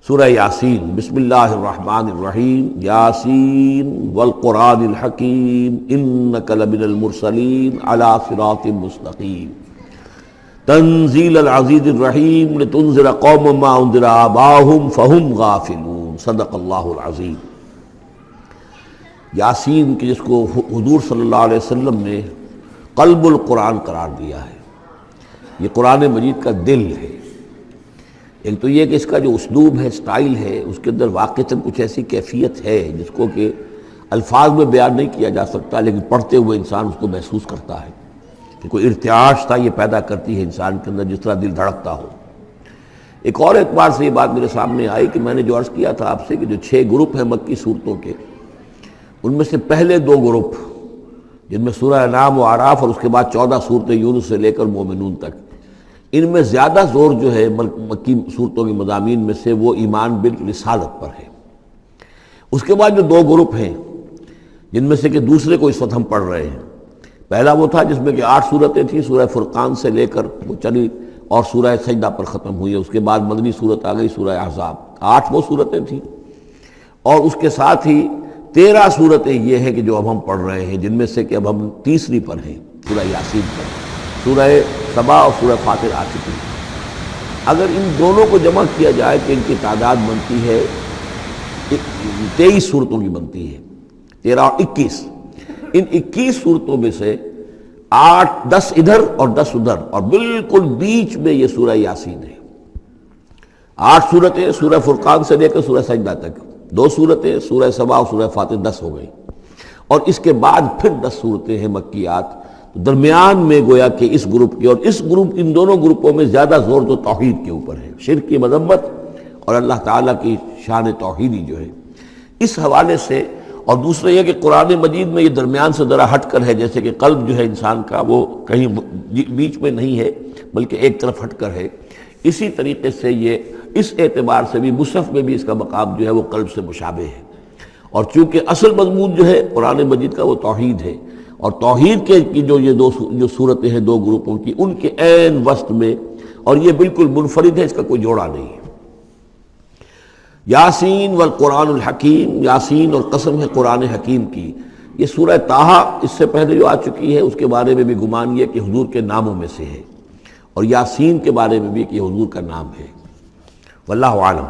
سورہ یاسین۔ بسم اللہ الرحمن الرحیم۔ یاسین والقرآن الحکیم انک لمن المرسلین علی صراط مستقیم تنزیل العزیز الرحیم لتنذر قوما ما انذر آباؤہم فہم غافلون۔ صدق اللہ العظیم۔ یاسین کی جس کو حضور صلی اللہ علیہ وسلم نے قلب القرآن قرار دیا ہے، یہ قرآن مجید کا دل ہے۔ ایک تو یہ کہ اس کا جو اسلوب ہے، سٹائل ہے، اس کے اندر واقعتاً کچھ ایسی کیفیت ہے جس کو کہ الفاظ میں بیان نہیں کیا جا سکتا، لیکن پڑھتے ہوئے انسان اس کو محسوس کرتا ہے کہ کوئی ارتعاش تھا یہ پیدا کرتی ہے انسان کے اندر، جس طرح دل دھڑکتا ہو۔ ایک اور اعتبار سے یہ بات میرے سامنے آئی کہ میں نے جو عرض کیا تھا آپ سے کہ جو 6 گروپ ہیں مکی صورتوں کے، ان میں سے پہلے 2 گروپ جن میں سورہ انعام و اعراف اور اس کے بعد 14 صورتیں یونس سے لے کر مومنون تک، ان میں زیادہ زور جو ہے مکی صورتوں کے مضامین میں سے وہ ایمان بالرسالت پر ہے۔ اس کے بعد جو 2 گروپ ہیں جن میں سے کہ دوسرے کو اس وقت ہم پڑھ رہے ہیں، پہلا وہ تھا جس میں کہ 8 صورتیں تھیں، سورہ فرقان سے لے کر وہ چلی اور سورہ سجدہ پر ختم ہوئی، اس کے بعد مدنی صورت آ گئی سورہ احزاب، 8 وہ صورتیں تھیں، اور اس کے ساتھ ہی 13 صورتیں یہ ہیں کہ جو اب ہم پڑھ رہے ہیں، جن میں سے کہ اب ہم تیسری پر ہیں، سورہ یاسین پر۔ سورہ سبا اور سورہ فاطر آ چکی ہے۔ اگر ان دونوں کو جمع کیا جائے کہ ان کی تعداد بنتی ہے 23 صورتوں کی بنتی ہے، 13 اور 21۔ ان 21 صورتوں میں سے 10 ادھر اور 10 ادھر، اور بالکل بیچ میں یہ سورہ یاسین ہے۔ 8 صورتیں سورہ فرقان سے لے کر سورہ سجدہ تک، 2 صورتیں سورہ سبا اور سورہ فاطر، 10 ہو گئی، اور اس کے بعد پھر 10 صورتیں ہیں مکیات۔ درمیان میں گویا کہ اس گروپ کی اور اس گروپ، ان دونوں گروپوں میں زیادہ زور تو توحید کے اوپر ہے، شرک کی مذمت اور اللہ تعالیٰ کی شان توحیدی جو ہے، اس حوالے سے۔ اور دوسرا یہ کہ قرآن مجید میں یہ درمیان سے ذرا ہٹ کر ہے، جیسے کہ قلب جو ہے انسان کا وہ کہیں بیچ میں نہیں ہے بلکہ ایک طرف ہٹ کر ہے، اسی طریقے سے یہ اس اعتبار سے بھی مصحف میں بھی اس کا مقام جو ہے وہ قلب سے مشابہ ہے۔ اور چونکہ اصل مضمون جو ہے قرآن مجید کا وہ توحید ہے، اور توحید کے کی جو صورتیں ہیں 2 گروپوں کی، ان کے عین وسط میں، اور یہ بالکل منفرد ہے، اس کا کوئی جوڑا نہیں ہے۔ یاسین والقرآن الحکیم، یاسین اور قسم ہے قرآن حکیم کی۔ یہ سورہ طٰہٰ اس سے پہلے جو آ چکی ہے، اس کے بارے میں بھی گمان یہ کہ حضور کے ناموں میں سے ہے، اور یاسین کے بارے میں بھی کہ حضور کا نام ہے، واللہ عالم۔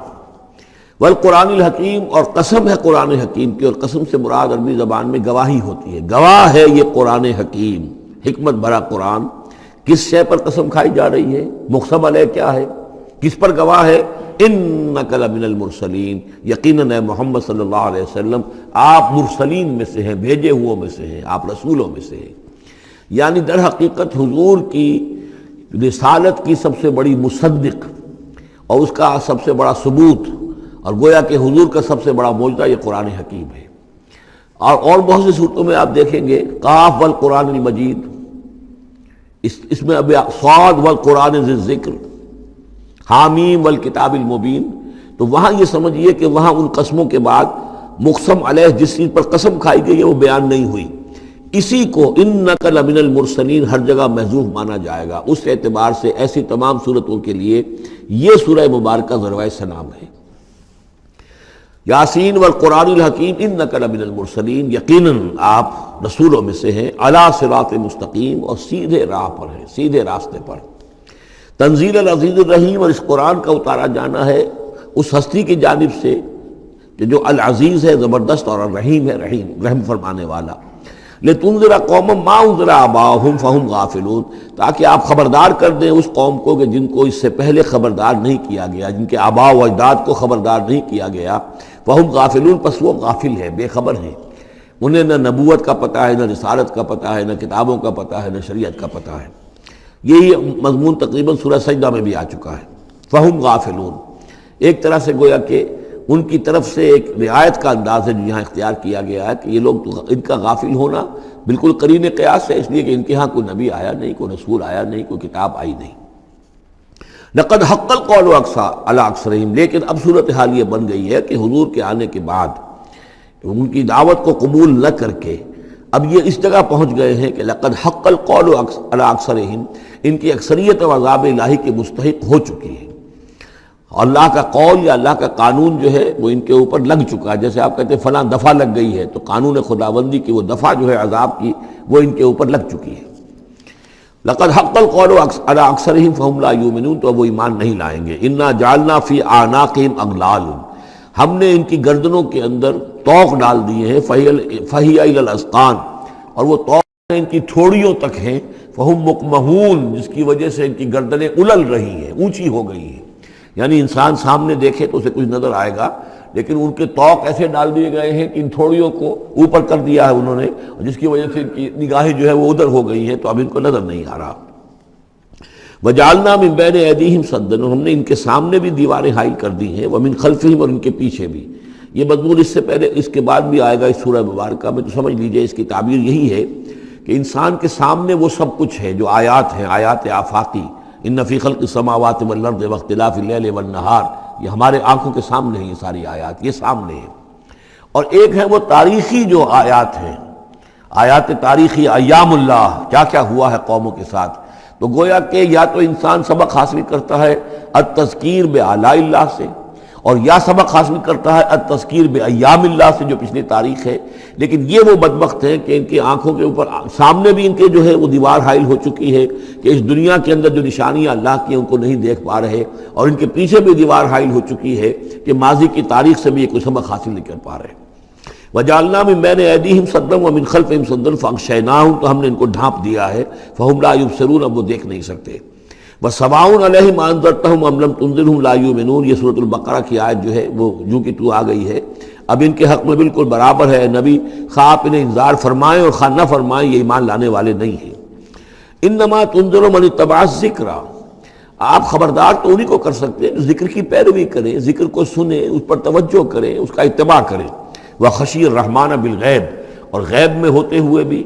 والقرآن الحکیم، اور قسم ہے قرآن حکیم کی، اور قسم سے مراد عربی زبان میں گواہی ہوتی ہے، گواہ ہے یہ قرآن حکیم، حکمت بھرا قرآن۔ کس شے پر قسم کھائی جا رہی ہے؟ مقسم علیہ کیا ہے؟ کس پر گواہ ہے؟ انک لمن المرسلین، یقیناً اے محمد صلی اللہ علیہ وسلم آپ مرسلین میں سے ہیں، بھیجے ہوئوں میں سے ہیں، آپ رسولوں میں سے ہیں۔ یعنی در حقیقت حضور کی رسالت کی سب سے بڑی مصدق اور اس کا سب سے بڑا ثبوت، اور گویا کہ حضور کا سب سے بڑا معجزہ یہ قرآن حکیم ہے۔ اور بہت سی صورتوں میں آپ دیکھیں گے قاف والقرآن المجید، اس میں اب صاد والقرآن ذی الذکر، حامیم والکتاب المبین، تو وہاں یہ سمجھیے کہ وہاں ان قسموں کے بعد مقسم علیہ جس چیز پر قسم کھائی گئی ہے وہ بیان نہیں ہوئی، اسی کو انک لمن المرسلین ہر جگہ محذوف مانا جائے گا۔ اس اعتبار سے ایسی تمام صورتوں کے لیے یہ سورہ مبارکہ ذروۂ سلام ہے۔ یاسین والقرآن الحکیم انک لمن المرسلین، یقیناً آپ رسولوں میں سے ہیں، علی صراط مستقیم، اور سیدھے راہ پر ہیں، سیدھے راستے پر۔ تنزیل العزیز الرحیم، اور اس قرآن کا اتارا جانا ہے اس ہستی کی جانب سے کہ جو العزیز ہے، زبردست، اور الرحیم ہے، رحم فرمانے والا۔ لتنذر قوما ما انذر آباؤہم فہم غافلون، تاکہ آپ خبردار کر دیں اس قوم کو کہ جن کو اس سے پہلے خبردار نہیں کیا گیا، جن کے آباء و اجداد کو خبردار نہیں کیا گیا، فہم غافلون، پس وہ غافل ہیں، بے خبر ہیں، انہیں نہ نبوت کا پتہ ہے، نہ رسالت کا پتہ ہے، نہ کتابوں کا پتہ ہے، نہ شریعت کا پتہ ہے۔ یہی مضمون تقریباً سورہ سجدہ میں بھی آ چکا ہے، فہم غافلون۔ ایک طرح سے گویا کہ ان کی طرف سے ایک رعایت کا انداز ہے جو یہاں اختیار کیا گیا ہے کہ یہ لوگ تو ان کا غافل ہونا بالکل قرین قیاس ہے، اس لیے کہ ان کے ہاں کوئی نبی آیا نہیں، کوئی رسول آیا نہیں، کوئی کتاب آئی نہیں۔ لقد حق القول علی اکثرہم، لیکن اب صورتحال یہ بن گئی ہے کہ حضور کے آنے کے بعد ان کی دعوت کو قبول نہ کر کے اب یہ اس جگہ پہنچ گئے ہیں کہ لقد حق القول علی اکثرہم، ان کی اکثریت و عذاب الہی کے مستحق ہو چکی ہے۔ اللہ کا قول یا اللہ کا قانون جو ہے وہ ان کے اوپر لگ چکا ہے. جیسے آپ کہتے ہیں فلاں دفعہ لگ گئی ہے، تو قانون خداوندی کی وہ دفعہ جو ہے عذاب کی وہ ان کے اوپر لگ چکی ہے. لقد حق القول علی اکثرہم فہم لا یؤمنون، تو وہ ایمان نہیں لائیں گے. انا جعلنا فی اعناقہم اغلال، ہم نے ان کی گردنوں کے اندر طوق ڈال دیے ہیں. فہی الی الاذقان، اور وہ طوق ان کی تھوڑیوں تک ہیں. فہم مقمحون، جس کی وجہ سے ان کی گردنیں الل رہی ہیں، اونچی ہو گئی ہیں. یعنی انسان سامنے دیکھے تو اسے کچھ نظر آئے گا، لیکن ان کے طوق ایسے ڈال دیے گئے ہیں کہ ان تھوڑیوں کو اوپر کر دیا ہے انہوں نے، جس کی وجہ سے ان کی نگاہیں جو ہے وہ ادھر ہو گئی ہیں، تو اب ان کو نظر نہیں آ رہا. وجعلنا من بین ایدیہم سدا، ہم نے ان کے سامنے بھی دیواریں حائل کر دی ہیں، ومن خلفہم، اور ان کے پیچھے بھی. یہ مضمون اس سے پہلے اس کے بعد بھی آئے گا اس سورہ مبارکہ میں، تو سمجھ لیجئے اس کی تعبیر یہی ہے کہ انسان کے سامنے وہ سب کچھ ہے جو آیات ہیں، آیات آفاقی. ان فی خلق السماوات والارض واختلاف اللیل والنہار، یہ ہمارے آنکھوں کے سامنے ہیں، یہ ساری آیات یہ سامنے ہیں. اور ایک ہے وہ تاریخی جو آیات ہیں، آیات تاریخی، ایام اللہ، کیا کیا ہوا ہے قوموں کے ساتھ. تو گویا کہ یا تو انسان سبق حاصل کرتا ہے التذکیر بآلاء اللہ سے، اور یا سبق حاصل کرتا ہے التذکیر بایام اللہ سے جو پچھلی تاریخ ہے. لیکن یہ وہ بدبخت ہیں کہ ان کی آنکھوں کے اوپر سامنے بھی ان کے جو ہے وہ دیوار حائل ہو چکی ہے کہ اس دنیا کے اندر جو نشانیاں اللہ کی ہیں ان کو نہیں دیکھ پا رہے، اور ان کے پیچھے بھی دیوار حائل ہو چکی ہے کہ ماضی کی تاریخ سے بھی یہ کوئی سبق حاصل نہیں کر پا رہے. وجعلنا من بین ایدیہم سدا ومن خلفہم سدا فاغشیناہم، تو ہم نے ان کو ڈھانپ دیا ہے. فہم لا یبصرون، اب وہ دیکھ نہیں سکتے. وسواء علیہم انذرتہم ام لم تنذرہم لا یؤمنون، یہ سورۃ البقرہ کی آیت جو ہے وہ جو کہ تو آ گئی ہے. اب ان کے حق میں بالکل برابر ہے، نبی خواہ آپ انہیں انذار فرمائیں اور خواہ نہ فرمائیں، یہ ایمان لانے والے نہیں ہیں. انما تنذر من اتبع الذکر، آپ خبردار تو انہی کو کر سکتے ہیں جو ذکر کی پیروی کریں، ذکر کو سنیں، اس پر توجہ کریں، اس کا اتباع کریں. وخشی الرحمن بالغیب، اور غیب میں ہوتے ہوئے بھی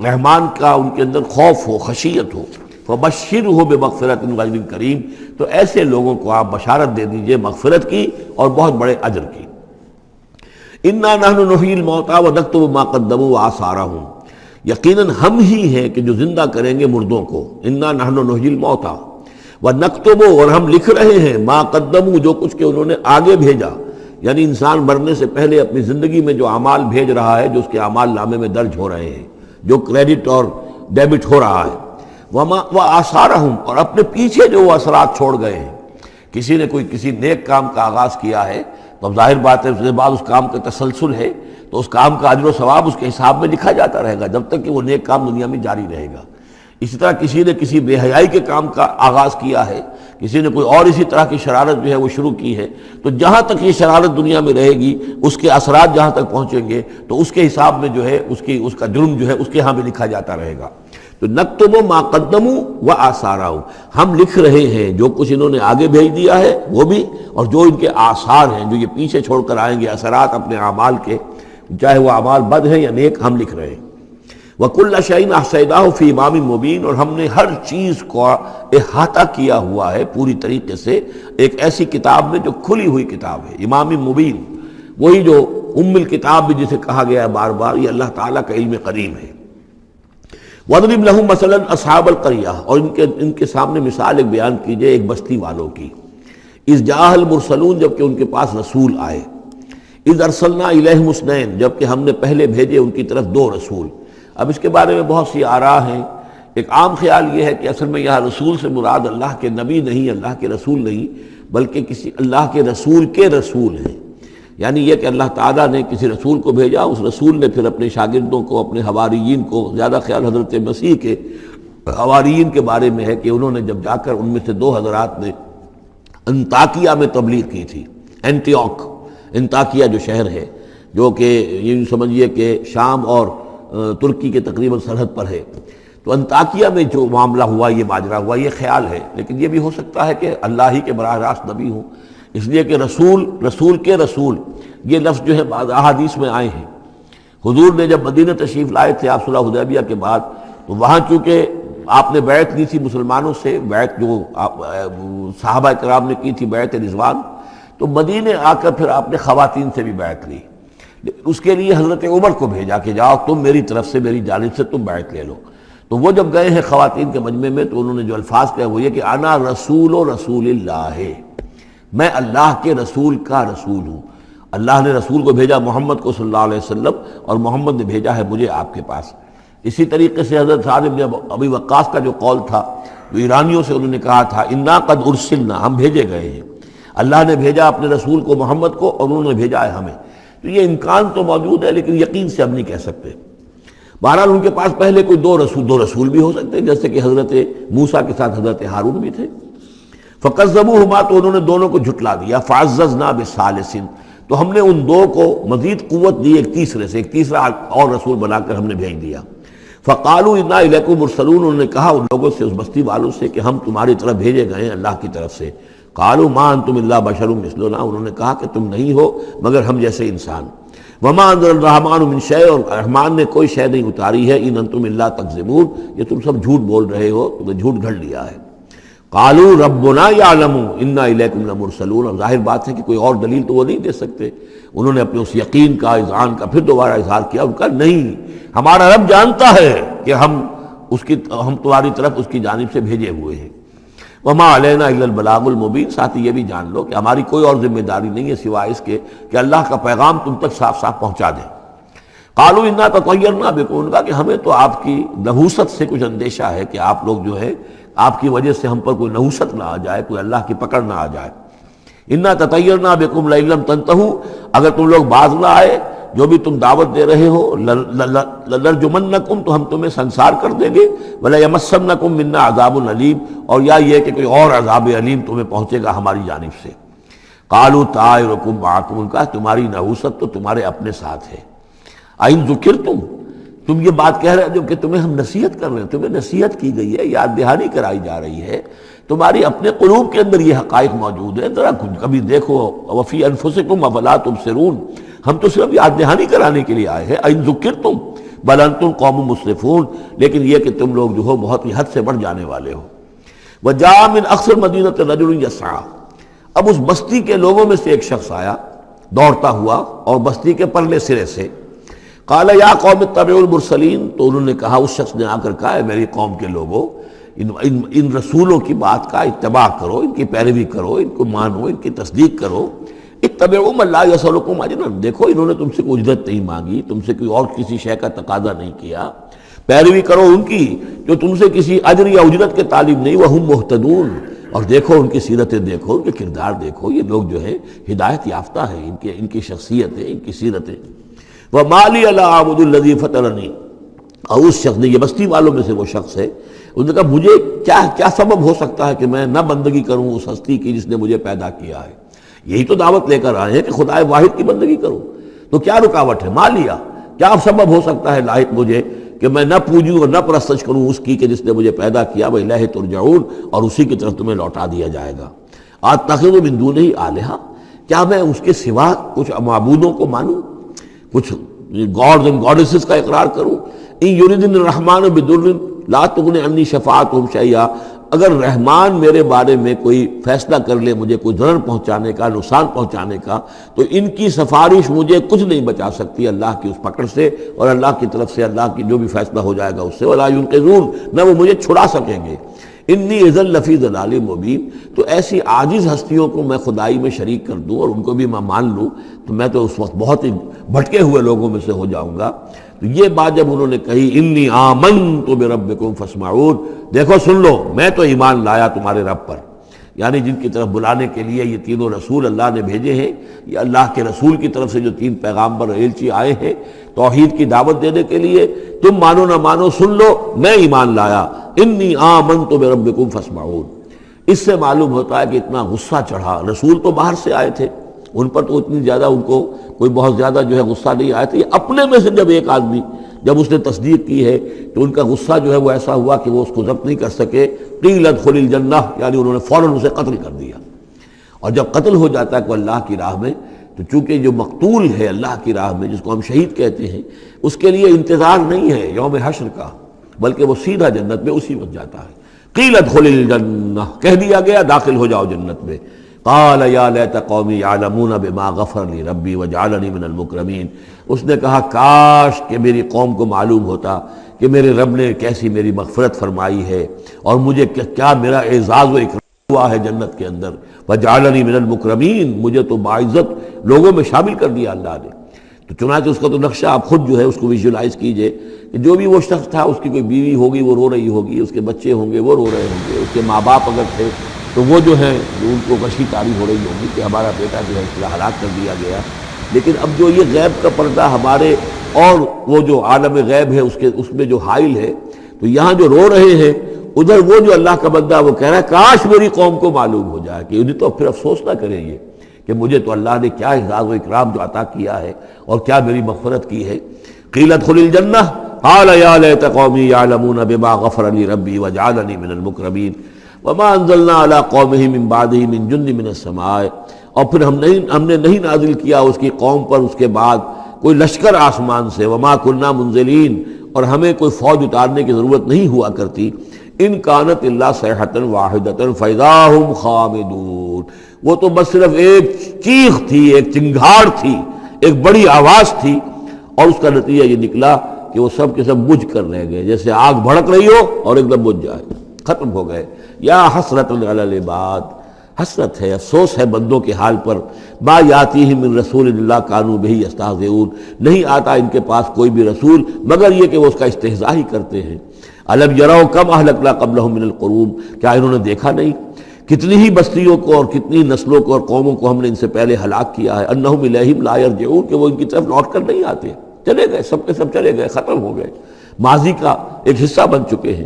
رحمان کا ان کے اندر خوف ہو، خشیت ہو. فبشرہ بمغفرۃ واجر کریم، تو ایسے لوگوں کو آپ بشارت دے دیجئے مغفرت کی اور بہت بڑے اجر کی. انا نحن نحیی الموتى ونکتب ما قدموا وآثارهم، یقیناً ہم ہی ہیں کہ جو زندہ کریں گے مردوں کو. انا نحن نحیی الموتى ونکتب، اور ہم لکھ رہے ہیں ما قدموا، جو کچھ کہ انہوں نے آگے بھیجا. یعنی انسان مرنے سے پہلے اپنی زندگی میں جو اعمال بھیج رہا ہے، جو اس کے اعمال نامے میں درج ہو رہے ہیں، جو کریڈٹ اور ڈیبٹ ہو رہا ہے. وآثارہم، اور اپنے پیچھے جو وہ اثرات چھوڑ گئے ہیں. کسی نے کسی نیک کام کا آغاز کیا ہے تو اب ظاہر بات ہے اس کے بعد اس کام کا تسلسل ہے، تو اس کام کا اجر و ثواب اس کے حساب میں لکھا جاتا رہے گا جب تک کہ وہ نیک کام دنیا میں جاری رہے گا. اسی طرح کسی نے کسی بے حیائی کے کام کا آغاز کیا ہے، کسی نے کوئی اور اسی طرح کی شرارت جو ہے وہ شروع کی ہے، تو جہاں تک یہ شرارت دنیا میں رہے گی، اس کے اثرات جہاں تک پہنچیں گے تو اس کے حساب میں جو ہے اس کا جرم جو ہے اس کے ہاں بھی لکھا جاتا رہے گا. تو نکتب ما قدموا وآثارہم، ہم لکھ رہے ہیں جو کچھ انہوں نے آگے بھیج دیا ہے وہ بھی، اور جو ان کے آثار ہیں جو یہ پیچھے چھوڑ کر آئیں گے اثرات اپنے اعمال کے، چاہے وہ اعمال بد ہیں یا نیک، ہم لکھ رہے ہیں. وَكُلَّ شَيْءٍ أَحْصَيْنَاهُ فِي إِمَامٍ مُبِينٍ، اور ہم نے ہر چیز کو احاطہ کیا ہوا ہے پوری طریقے سے ایک ایسی کتاب میں جو کھلی ہوئی کتاب ہے. امام مبین، وہی جو ام الکتاب بھی جسے کہا گیا ہے بار بار، یہ اللہ تعالیٰ کا علم قدیم ہے. وَاضْرِبْ لَهُم مَثَلًا أَصْحَابَ الْقَرْيَةِ، اور ان کے سامنے مثال ایک بیان کیجئے ایک بستی والوں کی. اِذْ جَاءَ الْمُرْسَلُونَ، جب کہ ان کے پاس رسول آئے. اِذْ أَرْسَلْنَا إِلَيْهِمُ اثْنَيْنِ، جب کہ ہم نے پہلے بھیجے ان کی طرف دو رسول. اب اس کے بارے میں بہت سی آراء ہیں. ایک عام خیال یہ ہے کہ اصل میں یہاں رسول سے مراد اللہ کے نبی نہیں، اللہ کے رسول نہیں، بلکہ کسی اللہ کے رسول ہیں. یعنی یہ کہ اللہ تعالیٰ نے کسی رسول کو بھیجا، اس رسول نے پھر اپنے شاگردوں کو، اپنے حواریین کو، زیادہ خیال حضرت مسیح کے حواریین کے بارے میں ہے کہ انہوں نے جب جا کر ان میں سے دو حضرات نے انطاکیہ میں تبلیغ کی تھی. انطاکیہ جو شہر ہے، جو کہ یہ سمجھیے کہ شام اور ترکی کے تقریباً سرحد پر ہے، تو انطاکیہ میں جو معاملہ ہوا، یہ ماجرا ہوا، یہ خیال ہے. لیکن یہ بھی ہو سکتا ہے کہ اللہ ہی کے براہ راست نبی ہوں، اس لیے کہ رسول کے رسول یہ لفظ جو ہے بعض احادیث میں آئے ہیں. حضور نے جب مدینہ تشریف لائے تھے آپ صلح حدیبیہ کے بعد، تو وہاں چونکہ آپ نے بیعت لی تھی مسلمانوں سے، بیعت جو صحابہ کرام نے کی تھی بیعت رضوان، تو مدینے آ کر پھر آپ نے خواتین سے بھی بیعت لی. اس کے لیے حضرت عمر کو بھیجا کہ جاؤ تم میری طرف سے، میری جانب سے تم بیعت لے لو. تو وہ جب گئے ہیں خواتین کے مجمع میں تو انہوں نے جو الفاظ کہے وہ یہ کہ انا رسول اللہ، میں اللہ کے رسول کا رسول ہوں. اللہ نے رسول کو بھیجا محمد کو صلی اللہ علیہ وسلم، اور محمد نے بھیجا ہے مجھے آپ کے پاس. اسی طریقے سے حضرت سعد بن ابی وقاص کا جو قول تھا، جو ایرانیوں سے انہوں نے کہا تھا انا قد ارسلنا، ہم بھیجے گئے ہیں، اللہ نے بھیجا اپنے رسول کو محمد کو اور انہوں نے بھیجا ہے ہمیں. تو یہ امکان تو موجود ہے لیکن یقین سے ہم نہیں کہہ سکتے. بہرحال ان کے پاس پہلے کوئی دو رسول بھی ہو سکتے ہیں، جیسے کہ حضرت موسیٰ کے ساتھ حضرت ہارون بھی تھے. فکذبوہما، تو انہوں نے دونوں کو جھٹلا دیا. فعززنا بثالث، تو ہم نے ان دو کو مزید قوت دی ایک تیسرے سے، ایک تیسرا اور رسول بنا کر ہم نے بھیج دیا. فقالوا انا الیکم مرسلون، انہوں نے کہا ان لوگوں سے، اس بستی والوں سے، کہ ہم تمہاری طرف بھیجے گئے ہیں اللہ کی طرف سے. قالوا ما انتم الا بشر مثلنا، انہوں نے کہا کہ تم نہیں ہو مگر ہم جیسے انسان. وما انزل الرحمن من شیء، اور رحمان نے کوئی شے نہیں اتاری ہے. ان انتم الا تکذبون، یہ تم سب جھوٹ بول رہے ہو، تم نے جھوٹ گھڑ لیا ہے. قالوا ربنا یعلم انا الیکم لمرسلون، اور ظاہر بات ہے کہ کوئی اور دلیل تو وہ نہیں دے سکتے. انہوں نے اپنے اس یقین کا، اذعان کا پھر دوبارہ اظہار کیا. ان کا نہیں، ہمارا رب جانتا ہے کہ ہم تمہاری طرف اس کی جانب سے بھیجے ہوئے ہیں. وما علینا الا البلاغ المبین، ساتھ ہی یہ بھی جان لو کہ ہماری کوئی اور ذمہ داری نہیں ہے سوائے اس کے کہ اللہ کا پیغام تم تک صاف صاف پہنچا دیں. قالوا انا تطیرنا بکم، ان کا کہ ہمیں تو آپ کی نحوست سے کچھ اندیشہ ہے کہ آپ لوگ جو ہے آپ کی وجہ سے ہم پر کوئی نحوست نہ آ جائے، کوئی اللہ کی پکڑ نہ آ جائے. انا تطیرنا بکم لئن لم تنتہوا، اگر تم لوگ باز نہ آئے جو بھی تم دعوت دے رہے ہو، لنرجمنکم، تو ہم تمہیں سنسار کر دیں گے. ولیمسنکم منا عذاب علیم، اور یا یہ کہ کوئی اور عذاب علیم تمہیں پہنچے گا ہماری جانب سے. قالوا طائرکم معکم، ان کا تمہاری نحوست تو تمہارے اپنے ساتھ ہے. این ذکرتم، تم یہ بات کہہ رہے ہو کہ تمہیں ہم نصیحت کر رہے ہیں، تمہیں نصیحت کی گئی ہے، یاد دہانی کرائی جا رہی ہے، تمہاری اپنے قلوب کے اندر یہ حقائق موجود ہیں، ذرا کبھی دیکھو. وفی انفسکم افلا تبصرون، ہم تو صرف یاد دہانی کرانے کے لیے آئے ہیں. ان ذکرتم بل انتم قوم مسرفون، لیکن یہ کہ تم لوگ جو ہو بہت ہی حد سے بڑھ جانے والے ہو. وجاء من اقصى المدینة رجل یسعى، اب اس بستی کے لوگوں میں سے ایک شخص آیا دوڑتا ہوا، اور بستی کے پرلے سرے سے. قال یا قوم اتبعوا المرسلین، تو انہوں نے کہا، اس شخص نے آ کر کہا، ہے میری قوم کے لوگوں، ان رسولوں کی بات کا اتباع کرو، ان کی پیروی کرو، ان کو مانو، ان کی تصدیق کرو. اتبعوا من لا یسألکم اجرا، دیکھو انہوں نے تم سے کوئی اجرت نہیں مانگی، تم سے کوئی اور کسی شے کا تقاضا نہیں کیا. پیروی کرو ان کی جو تم سے کسی اجر یا اجرت کے طالب نہیں. وہم مہتدون، اور دیکھو ان کی سیرتیں، دیکھو ان کے کردار، دیکھو یہ لوگ جو ہے ہدایت یافتہ ہیں، ان کی شخصیتیں، ان کی سیرتیں. وَمَا لِيَ لَا أَعْبُدُ الَّذِي فَطَرَنِي، اور اس شخص نے، یہ بستی والوں میں سے وہ شخص ہے، انہوں نے کہا مجھے کیا سبب ہو سکتا ہے کہ میں نہ بندگی کروں اس ہستی کی جس نے مجھے پیدا کیا ہے. یہی تو دعوت لے کر آئے ہیں کہ خدا واحد کی بندگی کروں، تو کیا رکاوٹ ہے؟ ما لیا، کیا سبب ہو سکتا ہے لاحق مجھے کہ میں نہ پوجوں اور نہ پرستش کروں اس کی کہ جس نے مجھے پیدا کیا. وَإِلَيْهِ تُرْجَعُونَ، اور اسی کی طرف تمہیں لوٹا دیا جائے گا. أَتَّخِذُ مِن دُونِهِ آلِهَةً، کیا میں اس کے سوا کچھ معبودوں کو مانوں، کچھ گاڈز اینڈ گاڈیسز کا اقرار کروں. ان یریدن الرحمن بضر لا تغن عنی شفاعتهم شیئا، اگر رحمان میرے بارے میں کوئی فیصلہ کر لے مجھے کوئی ضرر پہنچانے کا، نقصان پہنچانے کا، تو ان کی سفارش مجھے کچھ نہیں بچا سکتی اللہ کی اس پکڑ سے، اور اللہ کی طرف سے اللہ کی جو بھی فیصلہ ہو جائے گا اس سے. ولا ينقذون، نہ وہ مجھے چھڑا سکیں گے. انی اذا لفی ضلال مبین، تو ایسی عاجز ہستیوں کو میں خدائی میں شریک کر دوں اور ان کو بھی میں مان لوں تو میں تو اس وقت بہت ہی بھٹکے ہوئے لوگوں میں سے ہو جاؤں گا. تو یہ بات جب انہوں نے کہی، انی آمنت بربکم فاسمعون، دیکھو سن لو، میں تو ایمان لایا تمہارے رب پر، یعنی جن کی طرف بلانے کے لیے یہ تینوں رسول اللہ نے بھیجے ہیں، یہ اللہ کے رسول کی طرف سے جو تین پیغامبر ایلچی آئے ہیں توحید کی دعوت دینے کے لیے، تم مانو نہ مانو سن لو، میں ایمان لایا. انی آمنت بربکم فاسمعون. اس سے معلوم ہوتا ہے کہ اتنا غصہ چڑھا. رسول تو باہر سے آئے تھے، ان پر تو اتنی زیادہ ان کو کوئی بہت زیادہ جو ہے غصہ نہیں آیا تھا. یہ اپنے میں سے جب ایک آدمی جب اس نے تصدیق کی ہے تو ان کا غصہ جو ہے وہ ایسا ہوا کہ وہ اس کو ضبط نہیں کر سکے. قیل ادخل الجنہ، یعنی انہوں نے فوراً اسے قتل کر دیا. اور جب قتل ہو جاتا ہے کوئی اللہ کی راہ میں، تو چونکہ جو مقتول ہے اللہ کی راہ میں، جس کو ہم شہید کہتے ہیں، اس کے لیے انتظار نہیں ہے یوم حشر کا، بلکہ وہ سیدھا جنت میں اسی وقت جاتا ہے. قیل ادخل الجنہ، کہہ دیا گیا داخل ہو جاؤ جنت میں. قال یا لیت قومی یعلمون بما غفر لی ربی وجعلنی من المکرمین. اس نے کہا کاش کہ میری قوم کو معلوم ہوتا کہ میرے رب نے کیسی میری مغفرت فرمائی ہے اور مجھے کیا میرا اعزاز و اکرام ہوا ہے جنت کے اندر، وجعلنی من المکرمین، مجھے تو باعزت لوگوں میں شامل کر دیا اللہ نے۔ تو چنانچہ اس کا تو نقشہ آپ خود جو ہے اس کو ویژولائز کیجئے کہ جو بھی وہ شخص تھا، اس کی کوئی بیوی ہوگی وہ رو رہی ہوگی، اس کے بچے ہوں گے وہ رو رہے ہوں گے، اس کے ماں باپ اگر تھے تو وہ جو ہیں ان کو کشی تاری ہو رہی ہوگی کہ ہمارا بیٹا جو ہے اس طرح ہلاک کر دیا گیا۔ لیکن اب جو یہ غیب کا پردہ ہمارے اور وہ جو عالم غیب ہے اس میں جو حائل ہے، تو یہاں جو رو رہے ہیں ادھر وہ جو اللہ کا بندہ وہ کہہ رہا ہے کاش میری قوم کو معلوم ہو جائے، کہ انہیں تو پھر افسوس نہ کریں یہ کہ مجھے تو اللہ نے کیا اعزاز و اکرام جو عطا کیا ہے اور کیا میری مغفرت کی ہے۔ قیل ادخل الجنہ قال یا لیت قومی یعلمون بما غفر لی ربی وجعلنی من المکرمین وما انزلنا علی قومہ من بعدہ من جند من السماء، اور پھر ہم نے نہیں نازل کیا اس کی قوم پر اس کے بعد کوئی لشکر آسمان سے، وما کننا منزلین، اور ہمیں کوئی فوج اتارنے کی ضرورت نہیں ہوا کرتی، ان کانت الا صیحۃ واحدۃ فاذا ہم خامدون، وہ تو بس صرف ایک چیخ تھی، ایک چنگھاڑ تھی، ایک بڑی آواز تھی، اور اس کا نتیجہ یہ نکلا کہ وہ سب کے سب بجھ کر رہ گئے، جیسے آگ بھڑک رہی ہو اور ایک دم بجھ جائے، ختم ہو گئے۔ یا حسرۃ علی العباد، حسرت ہے، افسوس ہے بندوں کے حال پر، ما یاتیہم من رسول اللہ کانوا بہ یستہزئون، نہیں آتا ان کے پاس کوئی بھی رسول مگر یہ کہ وہ اس کا استہزاء ہی کرتے ہیں۔ الم یروا کم اہلکنا قبلہم من القرون، کیا انہوں نے دیکھا نہیں کتنی ہی بستیوں کو اور کتنی نسلوں کو اور قوموں کو ہم نے ان سے پہلے ہلاک کیا ہے، انہم الیہم لا یرجعون، کہ وہ ان کی طرف لوٹ کر نہیں آتے، چلے گئے، سب کے سب چلے گئے، ختم ہو گئے، ماضی کا ایک حصہ بن چکے ہیں۔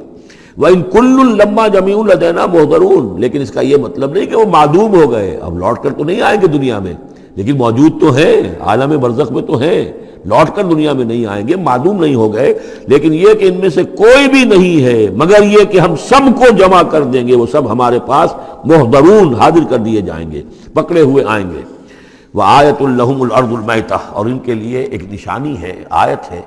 وَإِن كُلٌّ لَمَّا جَمِيعٌ لَدَيْنَا مُحْضَرُونَ، لیکن اس کا یہ مطلب نہیں کہ وہ معدوم ہو گئے، اب لوٹ کر تو نہیں آئیں گے دنیا میں، لیکن موجود تو ہیں، عالم برزخ میں تو ہیں، لوٹ کر دنیا میں نہیں آئیں گے، معدوم نہیں ہو گئے، لیکن یہ کہ ان میں سے کوئی بھی نہیں ہے مگر یہ کہ ہم سب کو جمع کر دیں گے، وہ سب ہمارے پاس محضرون، حاضر کر دیے جائیں گے، پکڑے ہوئے آئیں گے۔ وَآیَةٌ لَهُمُ الْأَرْضُ الْمَيْتَةُ، اور ان کے لیے ایک نشانی ہے، آیت ہے،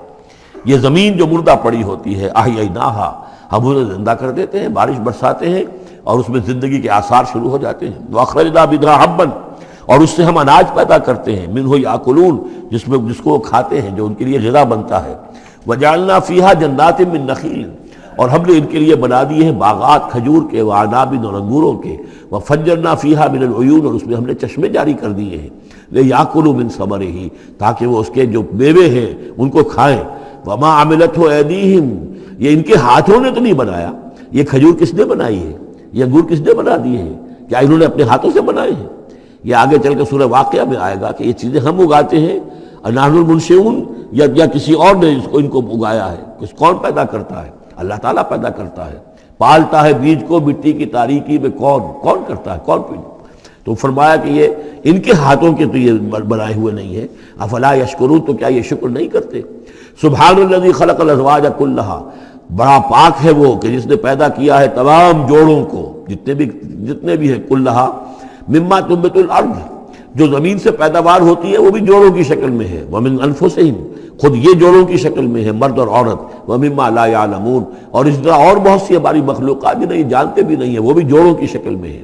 یہ زمین جو مردہ پڑی ہوتی ہے، احییناھا، ہم اسے زندہ کر دیتے ہیں، بارش برساتے ہیں اور اس میں زندگی کے آثار شروع ہو جاتے ہیں۔ وَأَخْرَجْنَا بِهَا حَبًّا، اور اس سے ہم اناج پیدا کرتے ہیں، مِنْهُ یأکلون، جس کو وہ کھاتے ہیں، جو ان کے لیے غذا بنتا ہے۔ وَجَعَلْنَا فِيهَا جَنَّاتٍ مِّن نَخِیلٍ، اور ہم نے ان کے لیے بنا دیے ہیں باغات کھجور کے، وعناب اور انگوروں کے، وفجرنا فیہا من العیون، اور اس میں ہم نے چشمے جاری کر دیے ہیں، لیاکلوا من ثمرہ، تاکہ وہ اس کے جو میوے ہیں ان کو کھائیں۔ وما عملتہ ایدیہم، یہ ان کے ہاتھوں نے تو نہیں بنایا، یہ کھجور کس نے بنائی ہے، یہ انگور کس نے بنا دیے ہیں، کیا انہوں نے اپنے ہاتھوں سے بنائے ہیں؟ یہ آگے چل کے سورہ واقعہ میں آئے گا کہ یہ چیزیں ہم اگاتے ہیں، نحن المنشئون، یا کسی اور نے ان کو اگایا ہے، کون پیدا کرتا ہے؟ اللہ تعالیٰ پیدا کرتا ہے، پالتا ہے بیج کو مٹی کی تاریکی میں، کون کرتا ہے، کون پیدا؟ تو فرمایا کہ یہ ان کے ہاتھوں کے تو یہ بنائے ہوئے نہیں ہے۔ افلا یشکرون، تو کیا یہ شکر نہیں کرتے؟ سبحان الذی خلق الازواج کلھا، بڑا پاک ہے وہ کہ جس نے پیدا کیا ہے تمام جوڑوں کو، جتنے بھی ہیں، کلھا مما تنبت الارض، جو زمین سے پیداوار ہوتی ہے وہ بھی جوڑوں کی شکل میں ہے، ومن انفسہم، خود یہ جوڑوں کی شکل میں ہے، مرد اور عورت، ومما لا یعلمون، اور اس طرح اور بہت سی ہماری مخلوقات بھی نہیں جانتے بھی نہیں ہیں، وہ بھی جوڑوں کی شکل میں ہے۔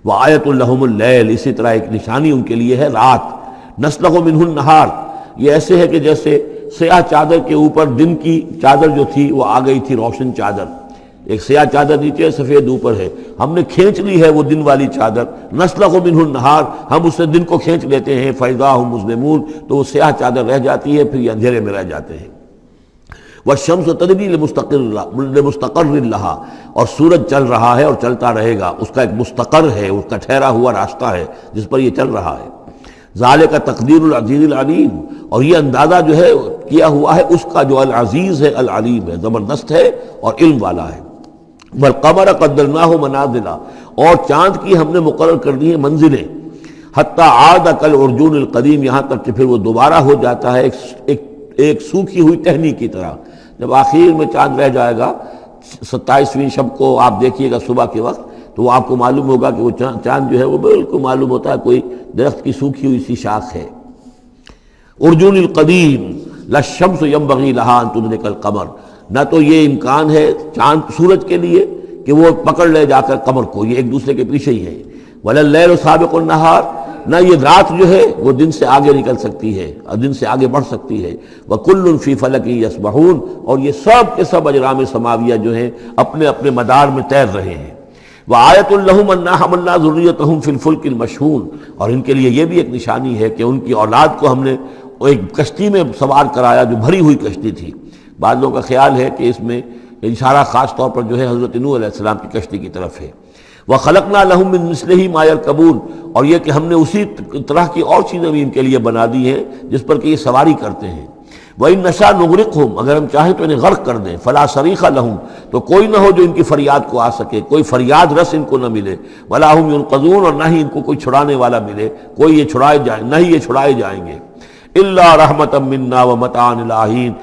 وآیۃ لہم اللیل، اسی طرح ایک نشانی ان کے لیے ہے رات، نسلخ منہ النہار، یہ ایسے ہے کہ جیسے سیاہ چادر کے اوپر دن کی چادر جو تھی وہ آ گئی تھی روشن چادر، ایک سیاہ چادر نیچے سفید اوپر ہے، ہم نے کھینچ لی ہے وہ دن والی چادر، نسلخ منہ النہار، ہم اس سے دن کو کھینچ لیتے ہیں، فاذا ہم مظلمون، تو وہ سیاہ چادر رہ جاتی ہے، پھر یہ اندھیرے میں رہ جاتے ہیں۔ والشمس تجری لمستقر لہا، اور سورج چل رہا ہے اور چلتا رہے گا، اس کا ایک مستقر ہے، اس کا ٹھہرا ہوا راستہ ہے جس پر یہ چل رہا ہے۔ ذالک تقدیر العزیز العلیم، اور یہ اندازہ جو ہے کیا ہوا ہے اس کا جو العزیز ہے، العلیم ہے، زبردست ہے اور علم والا ہے۔ والقمر قدرناہ منازل، اور چاند کی ہم نے مقرر کر دی ہیں منزلیں، حتی عاد کالعرجون القدیم، یہاں تک کہ پھر وہ دوبارہ ہو جاتا ہے ایک سوکھی ہوئی ٹہنی کی طرح۔ جب آخر میں چاند رہ جائے گا 27ویں شب کو آپ دیکھیے گا صبح کے وقت، تو وہ آپ کو معلوم ہوگا کہ وہ چاند جو ہے وہ بالکل معلوم ہوتا ہے کوئی درخت کی سوکھی ہوئی سی شاخ ہے۔ ارجون القدیم لا الشمس ينبغي لها ان تدرك القمر، نہ تو یہ امکان ہے چاند سورج کے لیے کہ وہ پکڑ لے جا کر قمر کو، یہ ایک دوسرے کے پیچھے ہی ہے۔ ولا اللیل سابق النہار، نہ یہ رات جو ہے وہ دن سے آگے نکل سکتی ہے اور دن سے آگے بڑھ سکتی ہے۔ وکل فی فلک یسبحون، اور یہ سب کے سب اجرام سماویہ جو ہیں اپنے اپنے مدار میں تیر رہے ہیں۔ وآیۃ لہم انا حملنا ذریتہم فی الفلک المشحون، اور ان کے لیے یہ بھی ایک نشانی ہے کہ ان کی اولاد کو ہم نے ایک کشتی میں سوار کرایا جو بھری ہوئی کشتی تھی۔ بعض لوگوں کا خیال ہے کہ اس میں اشارہ خاص طور پر جو ہے حضرت نوح علیہ السلام کی کشتی کی طرف ہے۔ وَخَلَقْنَا لَهُم مِّن مِّثْلِهِ مَا يَرْكَبُونَ، اور یہ کہ ہم نے اسی طرح کی اور چیزیں بھی ان کے لیے بنا دی ہیں جس پر کہ یہ سواری کرتے ہیں۔ وَإِن نَّشَأْ نُغْرِقْهُمْ، اگر ہم چاہیں تو انہیں غرق کر دیں، فَلَا صَرِيخَ لَهُمْ، تو کوئی نہ ہو جو ان کی فریاد کو آ سکے، کوئی فریاد رس ان کو نہ ملے، وَلَا هُمْ يُنقَذُونَ، اور نہ ہی ان کو کوئی چھڑانے والا ملے، کوئی یہ چھڑائے جائیں، نہ ہی یہ چھڑائے جائیں گے۔ إِلَّا رَحْمَةً مِّنَّا وَمَتَاعًا إِلَىٰ حِينٍ،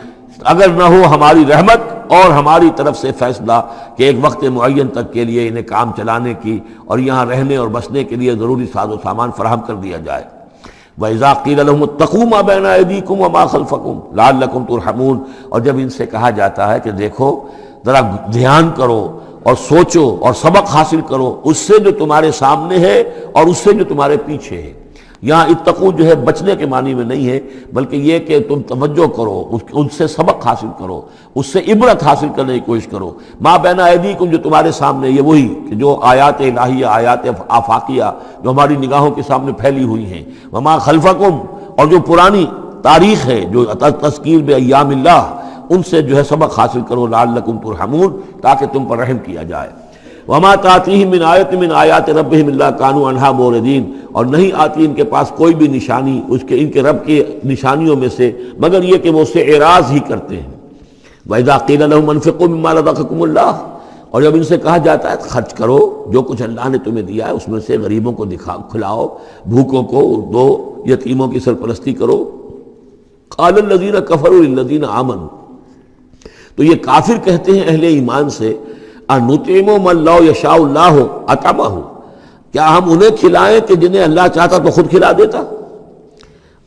اگر نہ ہو ہماری رحمت اور ہماری طرف سے فیصلہ کہ ایک وقت معین تک کے لیے انہیں کام چلانے کی اور یہاں رہنے اور بسنے کے لیے ضروری ساز و سامان فراہم کر دیا جائے۔ وَإِذَا قِيلَ لَهُمُ اتَّقُوا مَا بَيْنَ أَيْدِيكُمْ وَمَا خَلْفَكُمْ لَعَلَّكُمْ تُرْحَمُونَ، اور جب ان سے کہا جاتا ہے کہ دیکھو ذرا دھیان کرو اور سوچو اور سبق حاصل کرو اس سے جو تمہارے سامنے ہے اور اس سے جو تمہارے پیچھے ہے۔ یہاں اتقو جو ہے بچنے کے معنی میں نہیں ہے، بلکہ یہ کہ تم توجہ کرو، ان سے سبق حاصل کرو، اس سے عبرت حاصل کرنے کی کوشش کرو۔ ما بین ایدیکم، جو تمہارے سامنے، یہ وہی کہ جو آیات الہیہ، آیات آفاقیہ جو ہماری نگاہوں کے سامنے پھیلی ہوئی ہیں، وما خلفکم، اور جو پرانی تاریخ ہے جو تذکیر بایام اللہ، ان سے جو ہے سبق حاصل کرو، لعلکم ترحمون، تاکہ تم پر رحم کیا جائے۔ وما تاتیہم من آیت من آیات ربہم الا کانوا عنہا معرضین، اور نہیں آتی ان کے پاس کوئی بھی نشانی ان کے رب کی نشانیوں میں سے مگر یہ کہ وہ اس سے اعراض ہی کرتے ہیں۔ وَإِذَا قِيلَ لَهُمْ أَنفِقُوا مِمَّا رَزَقَكُمُ اللَّهُ، اور جب ان سے کہا جاتا ہے خرچ کرو جو کچھ اللہ نے تمہیں دیا ہے اس میں سے، غریبوں کو کھلاؤ، بھوکوں کو دو، یتیموں کی سرپرستی کرو۔ قَالَ الَّذِينَ كَفَرُوا لِلَّذِينَ آمَنُوا، تو یہ کافر کہتے ہیں اہل ایمان سے، أَنُطْعِمُ مَن لَّوْ يَشَاءُ اللَّهُ أَطْعَمَهُ، کیا ہم انہیں کھلائیں کہ جنہیں اللہ چاہتا تو خود کھلا دیتا؟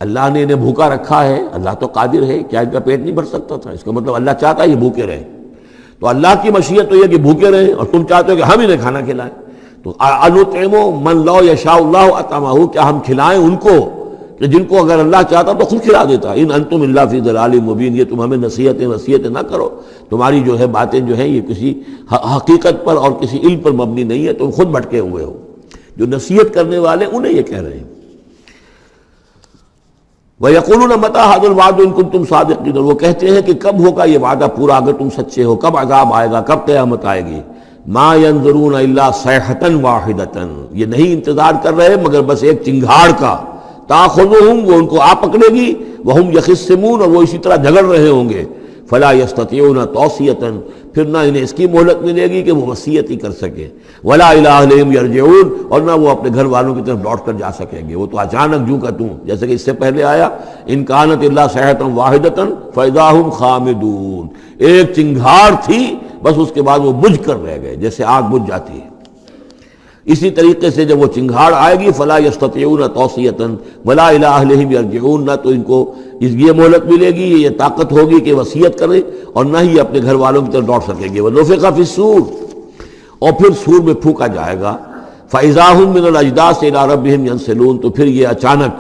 اللہ نے انہیں بھوکا رکھا ہے، اللہ تو قادر ہے، کیا ان کا پیٹ نہیں بھر سکتا تھا؟ اس کا مطلب اللہ چاہتا ہے یہ بھوکے رہیں، تو اللہ کی مشیت تو یہ کہ بھوکے رہیں، اور تم چاہتے ہو کہ ہم انہیں کھانا کھلائیں۔ تو أَنُطْعِمُ مَن لَّوْ يَشَاءُ اللَّهُ أَطْعَمَهُ، کیا ہم کھلائیں ان کو کہ جن کو اگر اللہ چاہتا تو خود کھلا دیتا۔ ان انتم الا فی ضلال مبین، یہ تم ہمیں نصیحتیں نہ کرو، تمہاری جو ہے باتیں جو ہیں یہ کسی حقیقت پر اور کسی علم پر مبنی نہیں ہے، تم خود بھٹکے ہوئے ہو۔ جو نصیحت کرنے والے انہیں یہ کہہ رہے ہیں۔ وَيَقُولُونَ مَتَىٰ هَٰذَا الْوَعْدُ إِن كُنتُمْ صَادِقِينَ، اور وہ کہتے ہیں کہ کب ہوگا یہ وعدہ پورا اگر تم سچے ہو، کب عذاب آئے گا، کب قیامت آئے گی۔ مَا يَنظُرُونَ إِلَّا صَيْحَةً وَاحِدَةً، یہ نہیں انتظار کر رہے مگر بس ایک چنگھاڑ کا، تَأْخُذُهُمْ، وہ ان کو آ پکڑے گی، وَهُمْ يَخِصِّمُونَ، اور وہ اسی طرح جھگڑ رہے ہوں گے۔ فَلَا يَسْتَطِيعُونَ تَوْصِيَةً، پھر نہ انہیں اس کی مہلت ملے گی کہ وہ وصیت ہی کر سکے، وَلَا إِلَىٰ أَهْلِهِمْ يَرْجِعُونَ، اور نہ وہ اپنے گھر والوں کی طرف لوٹ کر جا سکیں گے، وہ تو اچانک جو کا توں، جیسے کہ اس سے پہلے آیا إِن كَانَتْ إِلَّا صَيْحَةً وَاحِدَةً فَإِذَا هُمْ خَامِدُونَ، ایک چنگھاڑ تھی بس اس کے بعد وہ بجھ کر رہ گئے، جیسے آگ بجھ جاتی ہے۔ اسی طریقے سے جب وہ چنگھاڑ آئے گی فلا یستطیعون توصیۃ ولا الی اہلہم یرجعون، نہ تو ان کو یہ مہلت ملے گی، یہ طاقت ہوگی کہ وصیت کریں، اور نہ ہی اپنے گھر والوں کی طرف لوٹ سکیں گے۔ ونفخ فی الصور، اور پھر سور میں پھونکا جائے گا، فاذا هم من الاجداث الی ربہم ینسلون، تو پھر یہ اچانک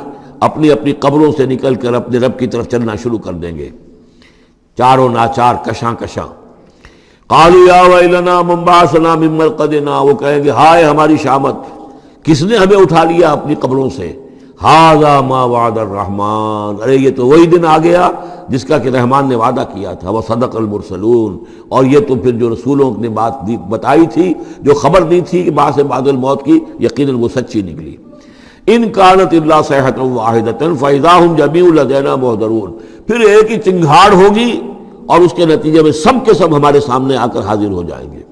اپنی اپنی قبروں سے نکل کر اپنے رب کی طرف چلنا شروع کر دیں گے، چاروں ناچار، کشاں کشاں۔ قالوا یا ویلنا من بعثنا من مرقدنا، وہ کہیں گے ہائے ہماری شامت، کس نے ہمیں اٹھا لیا اپنی قبروں سے۔ ھذا ما وعد الرحمن، ارے یہ تو وہی دن آ گیا جس کا کہ رحمان نے وعدہ کیا تھا، وصدق المرسلون، اور یہ تو پھر جو رسولوں نے بات بتائی تھی، جو خبر دی تھی کہ بعث بعد الموت کی، یقیناً وہ سچی نکلی۔ ان کانت الا صیحۃ واحدۃ فاذا هم جميع لدینا محضرون، پھر ایک ہی چنگھاڑ ہوگی اور اس کے نتیجے میں سب کے سب ہمارے سامنے آ کر حاضر ہو جائیں گے۔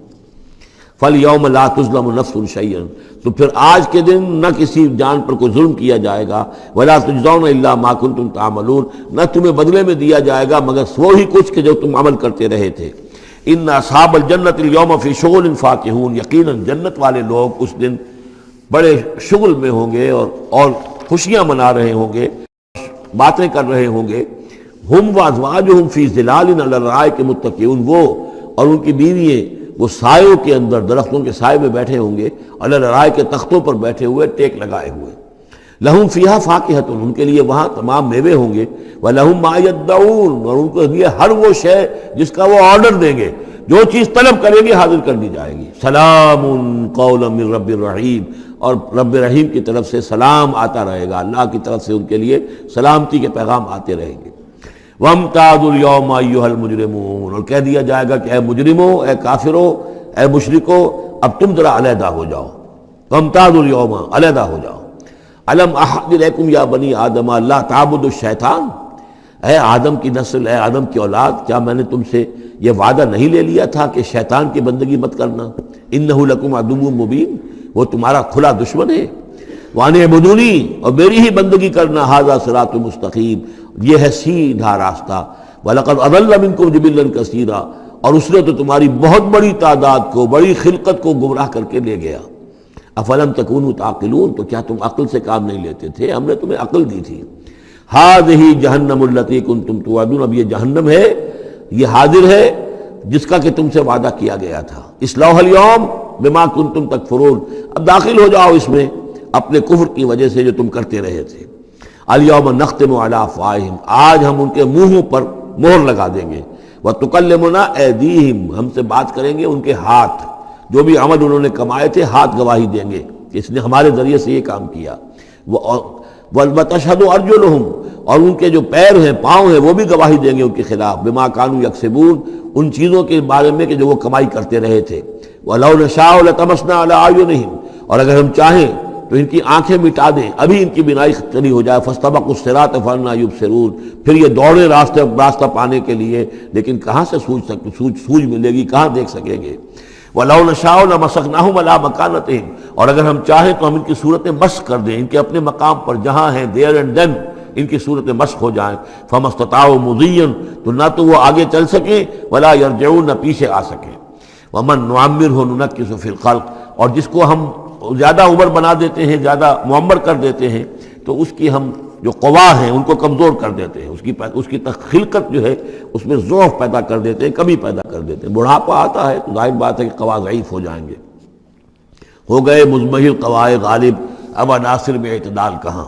فَالْيَوْمَ لَا تُظْلَمُ نَفْسٌ شَيْئًا، تو پھر آج کے دن نہ کسی جان پر کوئی ظلم کیا جائے گا، وَلَا تُجْزَوْنَ إِلَّا مَا كُنتُمْ تَعْمَلُونَ، نہ تمہیں بدلے میں دیا جائے گا مگر وہی کچھ کہ جو تم عمل کرتے رہے تھے۔ إِنَّ أَصْحَابَ الْجَنَّةِ الْيَوْمَ فِي شُغُلٍ فَاكِهُونَ، یقیناً جنت والے لوگ اس دن بڑے شغل میں ہوں گے اور خوشیاں منا رہے ہوں گے، باتیں کر رہے ہوں گے۔ ہم وازواجہم فی ظلال علی الارائک متکئون، وہ اور ان کی بیوییں وہ سایوں کے اندر، درختوں کے سائے میں بیٹھے ہوں گے، علی الارائک کے تختوں پر بیٹھے ہوئے، ٹیک لگائے ہوئے۔ لہم فیہا فاکہۃ، ان کے لیے وہاں تمام میوے ہوں گے، ولہم ما یدعون، اور ان کے لیے ہر وہ شے جس کا وہ آرڈر دیں گے، جو چیز طلب کریں گے حاضر کر دی جائے گی۔ سلام قولا من رب الرحیم، اور رب رحیم کی طرف سے سلام آتا رہے گا، اللہ کی طرف سے ان کے لیے سلامتی کے پیغام آتے رہیں گے۔ وَامْتَازُوا الْيَوْمَ أَيُّهَا الْمُجْرِمُونَ، اور کہہ دیا جائے گا کہ اے مجرموں، اے کافروں، اے مشرکوں، اب تم ذرا علیحدہ ہو جاؤ۔ وَامْتَازُوا الْيَوْمَ، علیحدہ ہو جاؤ۔ أَلَمْ أَعْهَدْ إِلَيْكُمْ يَا بَنِي آدَمَ أَلَّا تَعْبُدُوا الشَّيْطَانَ، اے آدم کی نسل، اے آدم کی اولاد، کیا میں نے تم سے یہ وعدہ نہیں لے لیا تھا کہ شیطان کی بندگی مت کرنا؟ إِنَّهُ لَكُمْ عَدُوٌّ مُبِينٌ، وہ تمہارا کھلا دشمن ہے۔ وَأَنِ اعْبُدُونِي، اور میری ہی بندگی کرنا، هَذَا صِرَاطٌ مُسْتَقِيمٌ، یہ ہے سیدھا راستہ۔ وَلَقَدْ أَضَلَّ مِنكُمْ جِبِلًّا كَثِيرًا، اور اس نے تو تمہاری بہت بڑی تعداد کو، بڑی خلقت کو گمراہ کر کے لے گیا۔ افلم تکونوا تعقلون، تو کیا تم عقل سے کام نہیں لیتے تھے؟ ہم نے تمہیں عقل دی تھی۔ ہذہ جہنم التی کنتم توعدون، اب یہ جہنم ہے، یہ حاضر ہے جس کا کہ تم سے وعدہ کیا گیا تھا۔ اصلوها اليوم بما کنتم تکفرون، اب داخل ہو جاؤ اس میں اپنے کفر کی وجہ سے جو تم کرتے رہے تھے۔ الیوم نختم علی افواہہم، آج ہم ان کے منہوں پر مہر لگا دیں گے۔ وتکلمنا ایدیہم، ہم سے بات کریں گے ان کے ہاتھ، جو بھی عمل انہوں نے کمائے تھے ہاتھ گواہی دیں گے کہ اس نے ہمارے ذریعے سے یہ کام کیا۔ وَتَشْهَدُ أَرْجُلُهُمْ، اور ان کے جو پیر ہیں، پاؤں ہیں، وہ بھی گواہی دیں گے ان کے خلاف، بما كانوا يكسبون، ان چیزوں کے بارے میں کہ جو وہ کمائی کرتے رہے تھے۔ وَلَوْ نَشَاءُ لَطَمَسْنَا عَلَىٰ أَعْيُنِهِمْ، اور اگر ہم چاہیں تو ان کی آنکھیں مٹا دیں، ابھی ان کی بینائی چلی ہو جائے۔ فَاسْتَبَقُوا الصِّرَاطَ فَأَنَّىٰ يُبْصِرُونَ، پھر یہ دوڑے راستہ پانے کے لیے، لیکن کہاں سے سوجھ ملے گی، کہاں دیکھ سکیں گے۔ وَلَوْ نَشَاءُ لَمَسَخْنَاهُمْ عَلَىٰ مَكَانَتِهِمْ، اور اگر ہم چاہیں تو ہم ان کی صورتیں مسخ کر دیں، ان کے اپنے مقام پر جہاں ہیں، there and then ان کی صورتیں مسخ ہو جائیں۔ فَمَا اسْتَطَاعُوا مُضِيًّا، تو نہ تو وہ آگے چل سکیں، وَلَا يَرْجِعُونَ، نہ پیچھے آ سکیں۔ وَمَن نُعَمِّرْهُ نُنَكِّسُ فِي الْخَلْقِ، اور جس کو ہم زیادہ عمر بنا دیتے ہیں، زیادہ معمر کر دیتے ہیں، تو اس کی ہم جو قوا ہیں ان کو کمزور کر دیتے ہیں، اس کی خلقت جو ہے اس میں ضعف پیدا کر دیتے ہیں، کمی پیدا کر دیتے ہیں۔ بڑھاپا آتا ہے تو ظاہر بات ہے کہ قوا ضعیف ہو جائیں گے، ہو گئے مزمحل قوائے غالب، اب عناصر میں اعتدال کہاں۔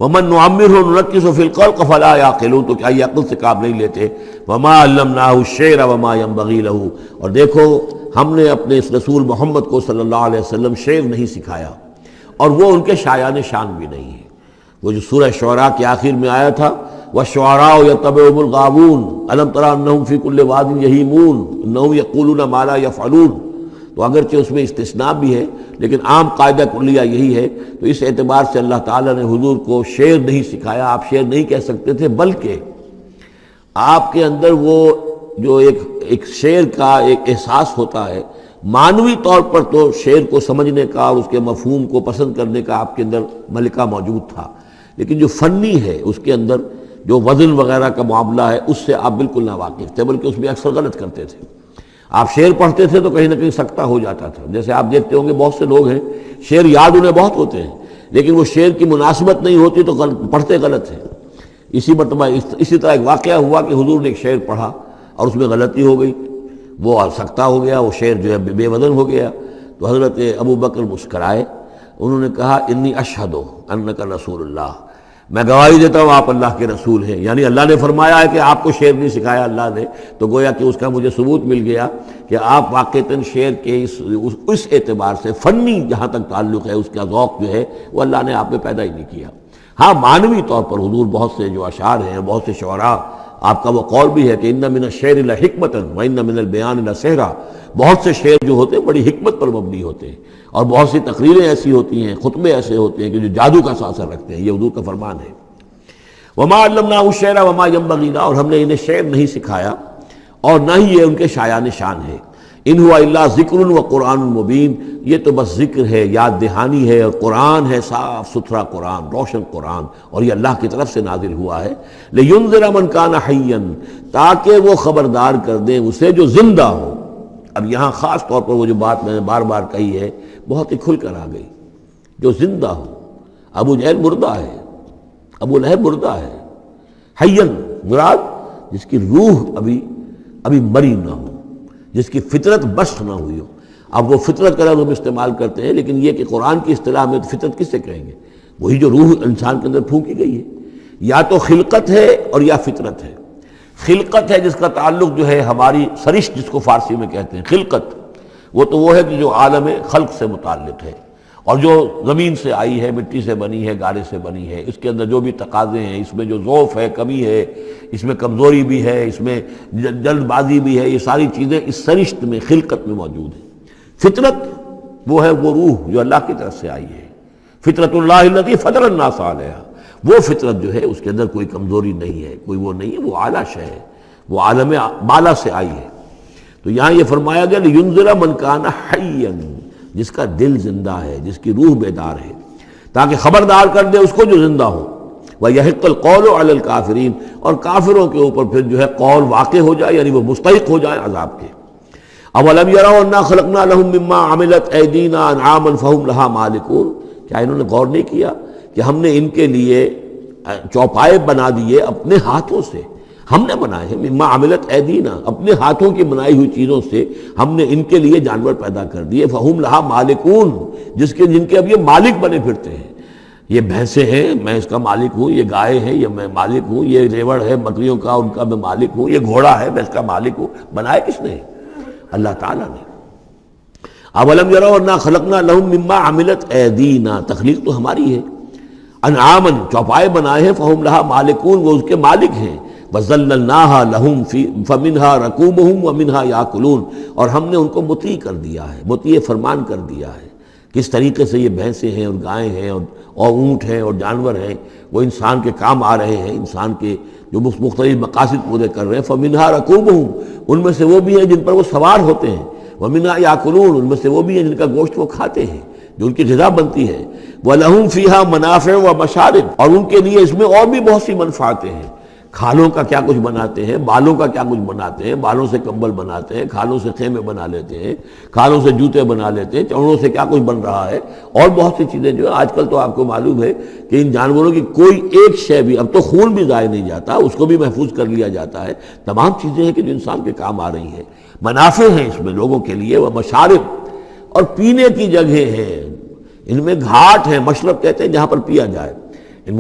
وَمَن نُعَمِّرْهُ نُنَكِّسُ فِي الْخَلْقِ فَلَا يَعْقِلُونَ، تو کیا یہ عقل سے کام نہیں لیتے۔ وَمَا عَلَّمْنَاهُ الشِّعْرَ وَمَا يَنبَغِي لَهُ، اور دیکھو ہم نے اپنے اس رسول محمد کو صلی اللہ علیہ وسلم شعر نہیں سکھایا، اور وہ ان کے شایان شان بھی نہیں ہے۔ وہ جو سورہ شعراء کے آخر میں آیا تھا، وَالشُّعَرَاءُ يَتَّبِعُهُمُ الْغَاوُونَ أَلَمْ تَرَ أَنَّهُمْ فِي كُلِّ وَادٍ يَهِيمُونَ إِنَّهُمْ يَقُولُونَ مَا لَا يَفْعَلُونَ، تو اگرچہ اس میں استثناء بھی ہے لیکن عام قاعدہ کلیہ یہی ہے۔ تو اس اعتبار سے اللہ تعالیٰ نے حضور کو شعر نہیں سکھایا، آپ شعر نہیں کہہ سکتے تھے، بلکہ آپ کے اندر وہ جو ایک شعر کا ایک احساس ہوتا ہے، معنوی طور پر تو شعر کو سمجھنے کا اور اس کے مفہوم کو پسند کرنے کا آپ کے اندر ملکہ موجود تھا، لیکن جو فنی ہے اس کے اندر جو وزن وغیرہ کا معاملہ ہے اس سے آپ بالکل ناواقف تھے، بلکہ اس میں اکثر غلط کرتے تھے۔ آپ شعر پڑھتے تھے تو کہیں نہ کہیں سکتہ ہو جاتا تھا، جیسے آپ دیکھتے ہوں گے بہت سے لوگ ہیں شعر یاد انہیں بہت ہوتے ہیں، لیکن وہ شعر کی مناسبت نہیں ہوتی تو پڑھتے غلط ہیں۔ اسی مرتبہ اسی طرح ایک واقعہ ہوا کہ حضور نے ایک شعر پڑھا اور اس میں غلطی ہو گئی، وہ سکتہ ہو گیا، وہ شعر جو ہے بے وزن ہو گیا۔ تو حضرت ابو بکر مسکرائے، انہوں نے کہا انی اشہد انک رسول اللہ، میں گواہی دیتا ہوں آپ اللہ کے رسول ہیں، یعنی اللہ نے فرمایا ہے کہ آپ کو شعر نہیں سکھایا اللہ نے، تو گویا کہ اس کا مجھے ثبوت مل گیا کہ آپ واقعتاً شعر کے اس اعتبار سے فنی جہاں تک تعلق ہے اس کا ذوق جو ہے وہ اللہ نے آپ میں پیدا ہی نہیں کیا۔ ہاں معنوی طور پر حضور بہت سے جو اشعار ہیں، بہت سے شعراء، آپ کا وہ قول بھی ہے کہ ان من الشعر لحکمۃ وان من البیان لسحرا، بہت سے شعر جو ہوتے ہیں بڑی حکمت پر مبنی ہوتے ہیں، اور بہت سی تقریریں ایسی ہوتی ہیں، خطبے ایسے ہوتے ہیں کہ جو جادو کا سا اثر رکھتے ہیں، یہ حضور کا فرمان ہے۔ وما علمناه الشعر وما ينبغي له، اور ہم نے انہیں شعر نہیں سکھایا اور نہ ہی یہ ان کے شایان شان ہے۔ ان هو الا ذکر و قرآن مبین، یہ تو بس ذکر ہے، یاد دہانی ہے، اور قرآن ہے، صاف ستھرا قرآن، روشن قرآن، اور یہ اللہ کی طرف سے نازل ہوا ہے۔ لینذر من کان حیا، تاکہ وہ خبردار کر دیں اسے جو زندہ ہو۔ اب یہاں خاص طور پر وہ جو بات میں نے بار بار کہی ہے بہت ہی کھل کر آ گئی، جو زندہ ہو۔ ابو جہل مردہ ہے، ابو لہب مردہ ہے، حیا مراد جس کی روح ابھی مری نہ ہو، جس کی فطرت بست نہ ہوئی ہو۔ اب وہ فطرت کا لفظ ہم استعمال کرتے ہیں، لیکن یہ کہ قرآن کی اصطلاح میں فطرت کس سے کہیں گے؟ وہی جو روح انسان کے اندر پھونکی گئی ہے، یا تو خلقت ہے اور یا فطرت ہے۔ خلقت ہے جس کا تعلق جو ہے ہماری سرشت جس کو فارسی میں کہتے ہیں، خلقت وہ ہے کہ جو عالم خلق سے متعلق ہے، اور جو زمین سے آئی ہے، مٹی سے بنی ہے، گارے سے بنی ہے، اس کے اندر جو بھی تقاضے ہیں، اس میں جو ضعف ہے، کمی ہے، اس میں کمزوری بھی ہے، اس میں جلد بازی بھی ہے، یہ ساری چیزیں اس سرشت میں خلقت میں موجود ہیں۔ فطرت وہ ہے وہ روح جو اللہ کی طرف سے آئی ہے، فطرت اللہ التی فطر الناس علیہا، وہ فطرت جو ہے اس کے اندر کوئی کمزوری نہیں ہے، کوئی وہ نہیں ہے، وہ اعلیٰ شے ہے، وہ عالم بالا سے آئی ہے۔ تو یہاں یہ فرمایا گیا لِيُنذِرَ مَنْ كَانَ حَيًّا، جس کا دل زندہ ہے، جس کی روح بیدار ہے، تاکہ خبردار کر دے اس کو جو زندہ ہو۔ وَيَحِقَّ الْقَوْلُ عَلَى الْكَافِرِينَ، اور کافروں کے اوپر پھر جو ہے قول واقع ہو جائے، یعنی وہ مستحق ہو جائے عذاب کے۔ أَوَلَمْ يَرَوْا أَنَّا خَلَقْنَا لَهُم مِّمَّا عَمِلَتْ أَيْدِينَا أَنْعَامًا فَهُمْ لَهَا مَالِكُونَ، کیا انہوں نے غور نہیں کیا کہ ہم نے ان کے لیے چوپائے بنا دیے اپنے ہاتھوں سے، ہم نے بنائے ہیں، مما عملت ایدینا، اپنے ہاتھوں کی بنائی ہوئی چیزوں سے ہم نے ان کے لیے جانور پیدا کر دیے، فہم لہا مالکون، جن کے اب یہ مالک بنے پھرتے ہیں۔ یہ بھینسیں ہیں، میں اس کا مالک ہوں، یہ گائے ہیں، یہ میں مالک ہوں، یہ ریوڑ ہے بکریوں کا، ان کا میں مالک ہوں، یہ گھوڑا ہے، میں اس کا مالک ہوں۔ بنائے کس نے؟ اللہ تعالیٰ نے۔ اولم یروا انا خلقنا لهم مما عملت ایدینا، تخلیق تو ہماری ہے، انعامن، چوپائے بنائے ہیں، فہم لہا مالکون، وہ اس کے مالک ہیں، وَذَلَّلْنَاهَا لَهُمْ فَمِنْهَا رَكُوبُهُمْ وَمِنْهَا يَأْكُلُونَ، اور ہم نے ان کو مطیع کر دیا ہے، مطیع فرمان کر دیا ہے۔ کس طریقے سے یہ بھینسیں ہیں اور گائیں ہیں اور اونٹ ہیں اور جانور ہیں، وہ انسان کے کام آ رہے ہیں، انسان کے جو مختلف مقاصد پورے کر رہے ہیں۔ فَمِنْهَا رَكُوبُهُمْ، ان میں سے وہ بھی ہیں جن پر وہ سوار ہوتے ہیں، وَمِنْهَا يَأْكُلُونَ، ان میں سے وہ بھی ہیں جن کا گوشت وہ کھاتے ہیں، جو ان کی غذا بنتی ہے۔ وَلَهُمْ فِيهَا مَنَافِعُ وَمَشَارِبُ، اور ان کے لیے اس میں اور بھی بہت سی منفعتیں ہیں۔ کھالوں کا کیا کچھ بناتے ہیں، بالوں کا کیا کچھ بناتے ہیں، بالوں سے کمبل بناتے ہیں، کھالوں سے خیمے بنا لیتے ہیں، کھالوں سے جوتے بنا لیتے ہیں، چمڑوں سے کیا کچھ بن رہا ہے، اور بہت سی چیزیں جو آج کل تو آپ کو معلوم ہے کہ ان جانوروں کی کوئی ایک شے بھی، اب تو خون بھی ضائع نہیں جاتا، اس کو بھی محفوظ کر لیا جاتا ہے۔ تمام چیزیں ہیں کہ جو انسان کے کام آ رہی ہیں، منافع ہیں اس میں لوگوں کے لیے، وہ مشارب، اور پینے کی جگہیں ہیں، ان میں گھاٹ ہیں، مشرب کہتے ہیں جہاں پر پیا جائے۔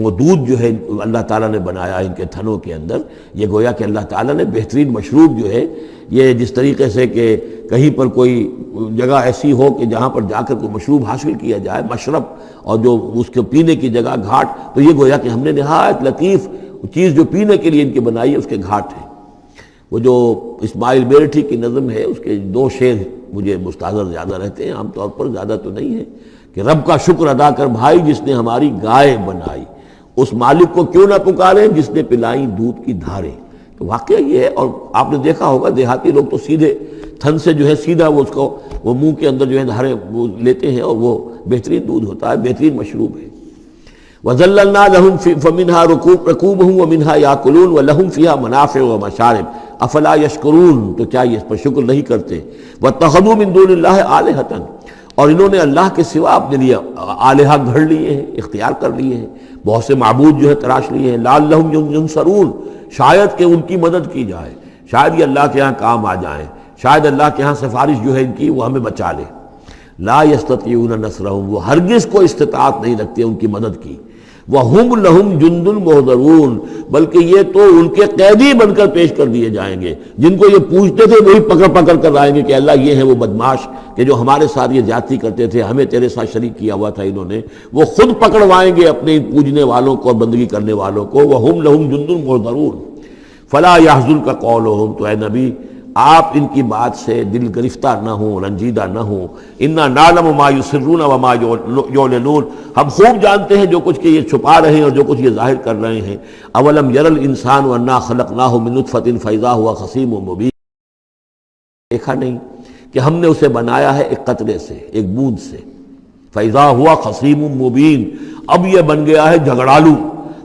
وہ دودھ جو ہے اللہ تعالیٰ نے بنایا ان کے تھنوں کے اندر، یہ گویا کہ اللہ تعالیٰ نے بہترین مشروب جو ہے، یہ جس طریقے سے کہ کہیں پر کوئی جگہ ایسی ہو کہ جہاں پر جا کر کوئی مشروب حاصل کیا جائے، مشرب، اور جو اس کے پینے کی جگہ گھاٹ، تو یہ گویا کہ ہم نے نہایت لطیف چیز جو پینے کے لیے ان کی بنائی ہے، اس کے گھاٹ ہیں۔ وہ جو اسماعیل میرٹھی کی نظم ہے، اس کے 2 شعر مجھے مستحضر زیادہ رہتے ہیں، عام طور پر زیادہ تو نہیں ہے، کہ رب کا شکر ادا کر بھائی جس نے ہماری گائے بنائی، اس مالک کو کیوں نہ پکاریں جس نے پلائیں دودھ کی دھاریں۔ تو واقعہ یہ ہے، اور آپ نے دیکھا ہوگا دیہاتی لوگ تو سیدھے تھن سے جو ہے سیدھا وہ اس کو وہ منہ کے اندر جو ہے دھاریں وہ لیتے ہیں، اور وہ بہترین دودھ ہوتا ہے، بہترین مشروب ہے۔ وَذَلَّلْنَا لَهُمْ فَمِنْهَا رَكُوبُهُمْ وَمِنْهَا يَأْكُلُونَ وَلَهُمْ فِيهَا مَنَافِعُ وَمَشَارِبُ أَفَلَا يَشْكُرُونَ، تو کیا یہ اس پر شکر نہیں کرتے؟ وَاتَّخَذُوا مِن دُونِ اللَّهِ آلِهَةً، اور انہوں نے اللہ کے سوا اپنے لیے آلہہ گھڑ لیے ہیں، اختیار کر لیے ہیں، بہت سے معبود جو ہے تراش لیے ہیں، لَعَلَّهُمْ يُنصَرُونَ، شاید کہ ان کی مدد کی جائے، شاید یہ اللہ کے ہاں کام آ جائیں، شاید اللہ کے ہاں سفارش جو ہے ان کی وہ ہمیں بچا لے۔ لا يستطيعون نصرهم، وہ ہرگز کو استطاعت نہیں رکھتے ان کی مدد کی۔ وَهُمْ لَهُمْ جُنْدٌ مُحْضَرُونَ، بلکہ یہ تو ان کے قیدی بن کر پیش کر دیے جائیں گے، جن کو یہ پوچھتے تھے وہی پکڑ پکڑ کر لائیں گے کہ اللہ یہ ہیں وہ بدماش کہ جو ہمارے ساتھ یہ زیادتی کرتے تھے، ہمیں تیرے ساتھ شریک کیا ہوا تھا انہوں نے، وہ خود پکڑوائیں گے اپنے پوجنے والوں کو اور بندگی کرنے والوں کو۔ وَهُمْ لَهُمْ جُنْدٌ مُحْضَرُونَ فَلَا يَحْزُنْكَ قَوْلُهُمْ، تو اے نبی آپ ان کی بات سے دل گرفتہ نہ ہوں، رنجیدہ نہ ہوں۔ اِنَّا نَعْلَمُ مَا يُسِرُّونَ وَمَا يُعْلِنُونَ، ہم خوب جانتے ہیں جو کچھ کہ یہ چھپا رہے ہیں اور جو کچھ یہ ظاہر کر رہے ہیں۔ اَوَلَمْ يَرَ الْإِنسَانُ أَنَّا خَلَقْنَاهُ مِن نُطْفَةٍ فَإِذَا هُوَ خَصِيمٌ مُبِينٌ، دیکھا نہیں کہ ہم نے اسے بنایا ہے ایک قطرے سے، ایک بوند سے، فَإِذَا هُوَ خَصِيمٌ مُبِينٌ، اب یہ بن گیا ہے جھگڑالو،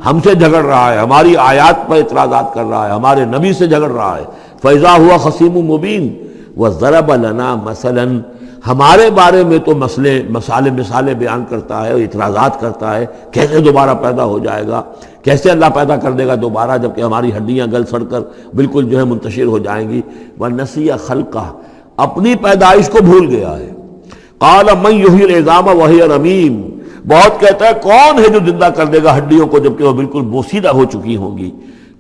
ہم سے جھگڑ رہا ہے، ہماری آیات پر اعتراضات کر رہا ہے، ہمارے نبی سے جھگڑ رہا ہے۔ فَإِذَا هُوَ خَصِيمٌ مُبِينٌ وَضَرَبَ لَنَا مَثَلًا، ہمارے بارے میں تو مثالیں بیان کرتا ہے اور اعتراضات کرتا ہے، کیسے دوبارہ پیدا ہو جائے گا، کیسے اللہ پیدا کر دے گا دوبارہ جبکہ ہماری ہڈیاں گل سڑ کر بالکل جو ہے منتشر ہو جائیں گی۔ وَنَسِيَ خَلْقَهُ، اپنی پیدائش کو بھول گیا ہے۔ قَالَ مَن يُحْيِي الْعِظَامَ وَهِيَ رَمِيمٌ، بہت کہتا ہے کون ہے جو زندہ کر دے گا ہڈیوں کو جبکہ وہ بالکل بوسیدہ ہو چکی ہوں گی؟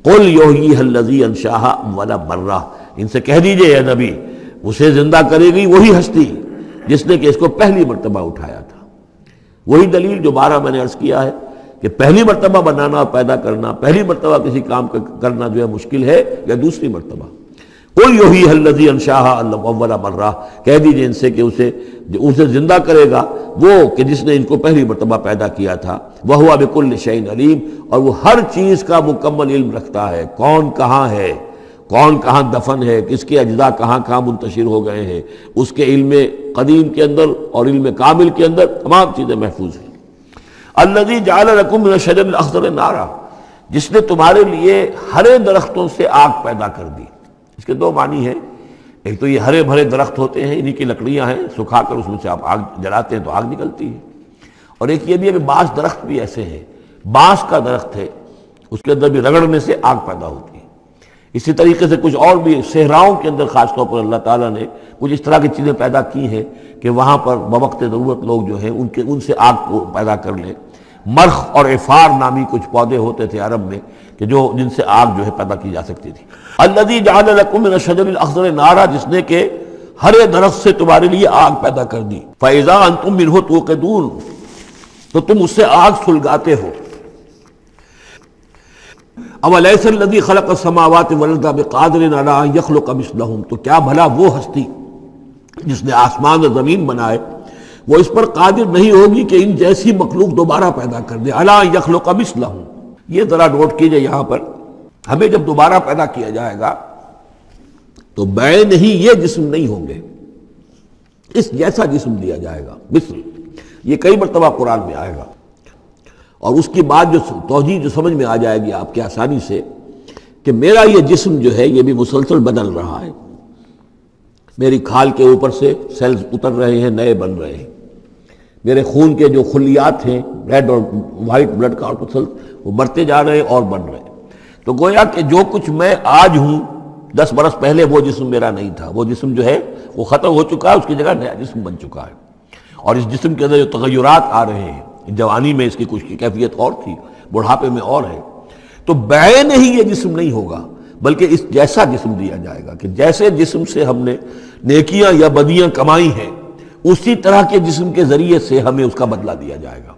قل یحییھا الذی انشأھا اول مرہ، ان سے کہہ دیجئے اے نبی اسے زندہ کرے گی وہی ہستی جس نے کہ اس کو پہلی مرتبہ اٹھایا تھا۔ وہی دلیل جو 12 میں نے عرض کیا ہے کہ پہلی مرتبہ بنانا اور پیدا کرنا، پہلی مرتبہ کسی کام کرنا جو ہے مشکل ہے یا دوسری مرتبہ۔ قل یحییھا الذی انشأھا اول مرہ، کہہ دیجئے ان سے کہ اسے زندہ کرے گا وہ کہ جس نے ان کو پہلی مرتبہ پیدا کیا تھا، وہو بکل شیء علیم، اور وہ ہر چیز کا مکمل علم رکھتا ہے، کون کہاں ہے، کون کہاں دفن ہے، کس کے اجزاء کہاں کہاں منتشر ہو گئے ہیں، اس کے علم قدیم کے اندر اور علم کامل کے اندر تمام چیزیں محفوظ ہیں۔ الذی جعل لکم من الشجر الاخضر نارا، جس نے تمہارے لیے ہرے درختوں سے آگ پیدا کر دی۔ اس کے دو معنی ہیں، ایک تو یہ ہرے بھرے درخت ہوتے ہیں، انہی کی لکڑیاں ہیں، سکھا کر اس میں سے آپ آگ جلاتے ہیں تو آگ نکلتی ہے، اور ایک یہ بھی ہے کہ بعض درخت بھی ایسے ہیں، بانس کا درخت ہے اس کے اندر بھی رگڑنے سے آگ پیدا ہوتی ہے۔ اسی طریقے سے کچھ اور بھی صحراؤں کے اندر خاص طور پر اللہ تعالیٰ نے کچھ اس طرح کی چیزیں پیدا کی ہیں کہ وہاں پر بوقت ضرورت لوگ جو ہیں ان سے آگ کو پیدا کر لیں۔ مرخ اور عفار نامی کچھ پودے ہوتے تھے عرب میں کہ جن سے آگ جو ہے پیدا کی جا سکتی تھی۔ الذی جعل لکم من الشجر الاخضر نارا، جس نے کہ ہرے درخت سے تمہارے لیے آگ پیدا کر دی۔ فاذا انتم منہ توقدون، تو تم اس سے آگ سلگاتے ہو۔ اولیس الذی خلق السماوات والارض بقادر علی ان یخلق مثلہم، تو کیا بھلا وہ ہستی جس نے آسمان اور زمین بنائے وہ اس پر قادر نہیں ہوگی کہ ان جیسی مخلوق دوبارہ پیدا کر دے؟ الا یخلق مثلہم، یہ ذرا نوٹ کیجئے یہاں پر، ہمیں جب دوبارہ پیدا کیا جائے گا تو بین ہی یہ جسم نہیں ہوں گے، اس جیسا جسم دیا جائے گا، مثل، یہ کئی مرتبہ قرآن میں آئے گا، اور اس کی بات جو توجیہ جو سمجھ میں آ جائے گی آپ کے آسانی سے کہ میرا یہ جسم جو ہے یہ بھی مسلسل بدل رہا ہے، میری کھال کے اوپر سے سیلز اتر رہے ہیں، نئے بن رہے ہیں، میرے خون کے جو خلیات ہیں ریڈ اور وائٹ بلڈ کارپسل وہ بڑھتے جا رہے ہیں اور بن رہے ہیں۔ تو گویا کہ جو کچھ میں آج ہوں 10 برس پہلے وہ جسم میرا نہیں تھا، وہ جسم جو ہے وہ ختم ہو چکا ہے، اس کی جگہ نیا جسم بن چکا ہے، اور اس جسم کے اندر جو تغیرات آ رہے ہیں، جوانی میں اس کی کچھ کیفیت اور تھی، بڑھاپے میں اور ہے، تو بعین ہی یہ جسم نہیں ہوگا بلکہ اس جیسا جسم دیا جائے گا کہ جیسے جسم سے ہم نے نیکیاں یا بدیاں کمائی ہیں اسی طرح کے جسم کے ذریعے سے ہمیں اس کا بدلہ دیا جائے گا۔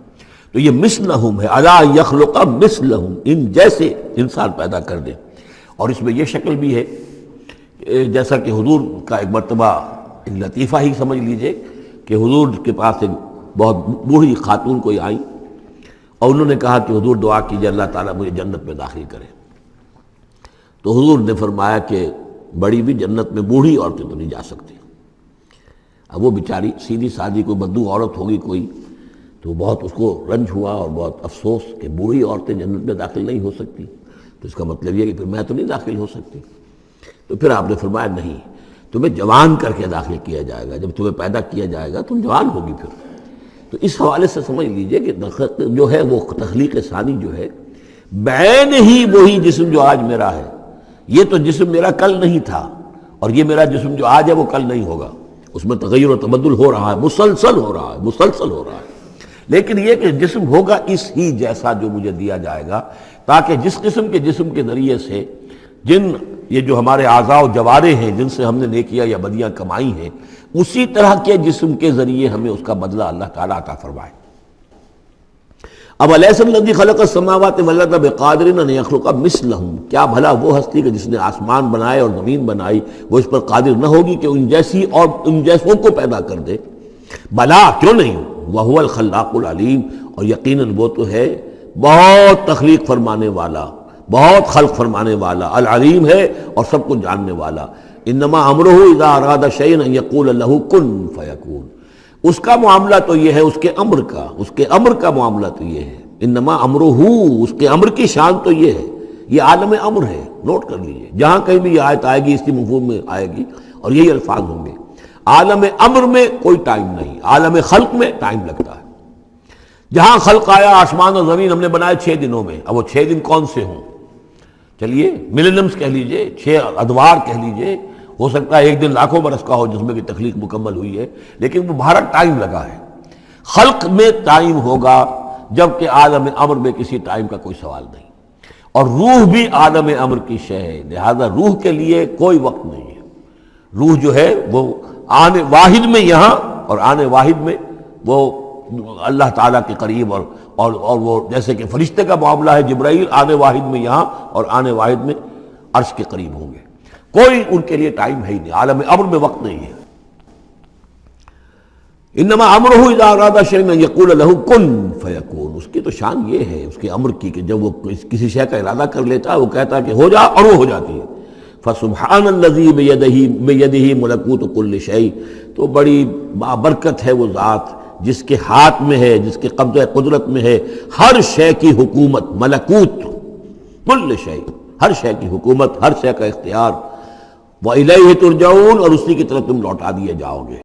تو یہ مثلہم ہے، الا یخلق مثلہم، ان جیسے انسان پیدا کر دے۔ اور اس میں یہ شکل بھی ہے جیسا کہ حضور کا ایک مرتبہ ایک لطیفہ ہی سمجھ لیجئے کہ حضور کے پاس ایک بہت بوڑھی خاتون کوئی آئی اور انہوں نے کہا کہ حضور دعا کیجئے اللہ تعالیٰ مجھے جنت میں داخل کرے۔ تو حضور نے فرمایا کہ بڑی بھی جنت میں بوڑھی عورتیں تو نہیں جا سکتی۔ اب وہ بیچاری سیدھی سادھی کوئی بدو عورت ہوگی کوئی، تو بہت اس کو رنج ہوا اور بہت افسوس کہ بوڑھی عورتیں جنت میں داخل نہیں ہو سکتی، تو اس کا مطلب یہ کہ پھر میں تو نہیں داخل ہو سکتی۔ تو پھر آپ نے فرمایا نہیں، تمہیں جوان کر کے داخل کیا جائے گا، جب تمہیں پیدا کیا جائے گا تم جوان ہوگی پھر۔ تو اس حوالے سے سمجھ لیجئے کہ جو ہے وہ تخلیق ثانی جو ہے بعین ہی وہی جسم جو آج میرا ہے، یہ تو جسم میرا کل نہیں تھا، اور یہ میرا جسم جو آج ہے وہ کل نہیں ہوگا، اس میں تغیر و تبدل ہو رہا ہے، مسلسل ہو رہا ہے، مسلسل ہو رہا ہے، لیکن یہ کہ جسم ہوگا اس ہی جیسا جو مجھے دیا جائے گا، تاکہ جس قسم کے جسم کے ذریعے سے یہ جو ہمارے اعضاء و جوارح ہیں جن سے ہم نے نیکیاں یا بدیاں کمائی ہیں، اسی طرح کے جسم کے ذریعے ہمیں اس کا بدلہ اللہ تعالیٰ عطا فرمائے۔ اب الیس الذی خلق السماوات والارض بقادر ان یخلق مثلہم، کیا بھلا وہ ہستی کہ جس نے آسمان بنائے اور زمین بنائی وہ اس پر قادر نہ ہوگی کہ ان جیسی اور ان جیسوں کو پیدا کر دے؟ بلا، کیوں نہیں، وہو الخلاق العلیم، اور یقیناً وہ تو ہے بہت تخلیق فرمانے والا، بہت خلق فرمانے والا، العلیم ہے اور سب کو جاننے والا۔ انما امرہ اذا اراد شیئا ان یقول لہ کن فیکون، اس کا معاملہ تو یہ ہے، اس کے امر کا معاملہ تو یہ ہے، انما امرہ، اس کے امر کی شان تو یہ ہے، یہ عالم امر ہے، نوٹ کر لیجئے، جہاں کہیں بھی یہ آیت آئے گی اس کی مفہوم میں آئے گی اور یہی الفاظ ہوں گے۔ عالم امر میں کوئی ٹائم نہیں، عالم خلق میں ٹائم لگتا ہے۔ جہاں خلق آیا آسمان اور زمین ہم نے بنائے 6 دنوں میں، اب وہ 6 دن کون سے ہوں؟ چلیے ملینمز کہہ لیجئے، 6 ادوار کہہ لیجئے، ہو سکتا ہے ایک دن لاکھوں برس کا ہو جس میں بھی تخلیق مکمل ہوئی ہے، لیکن وہ بھارت ٹائم لگا ہے۔ خلق میں ٹائم ہوگا جبکہ عالم امر میں کسی ٹائم کا کوئی سوال نہیں، اور روح بھی عالم امر کی شے ہے، لہذا روح کے لیے کوئی وقت نہیں ہے۔ روح جو ہے وہ آنے واحد میں یہاں اور آنے واحد میں وہ اللہ تعالیٰ کے قریب، اور وہ جیسے کہ فرشتے کا معاملہ ہے، جبرائیل آنے واحد میں یہاں اور آنے واحد میں عرش کے قریب ہوں گے، کوئی ان کے لیے ٹائم ہے ہی نہیں، عالم امر میں وقت نہیں ہے۔ انما امرہ اذا اراد شیئا ان یقول له کن فیکون، اس کی تو شان یہ ہے اس کے امر کی کہ جب وہ کسی شے کا ارادہ کر لیتا ہے وہ کہتا ہے کہ ہو جا، اور وہ ہو جاتی ہے۔ فسبحان الذی بیدہ ملکوت کل شیء، تو بڑی بابرکت ہے وہ ذات جس کے ہاتھ میں ہے، جس کے قبضہ قدرت میں ہے ہر شے کی حکومت، ملکوت کل شیء، ہر شے کی حکومت، ہر شے کا اختیار۔ وَإِلَيْهِ تُرْجَعُونَ، اور اسی کی طرف تم لوٹا دیے جاؤ گے۔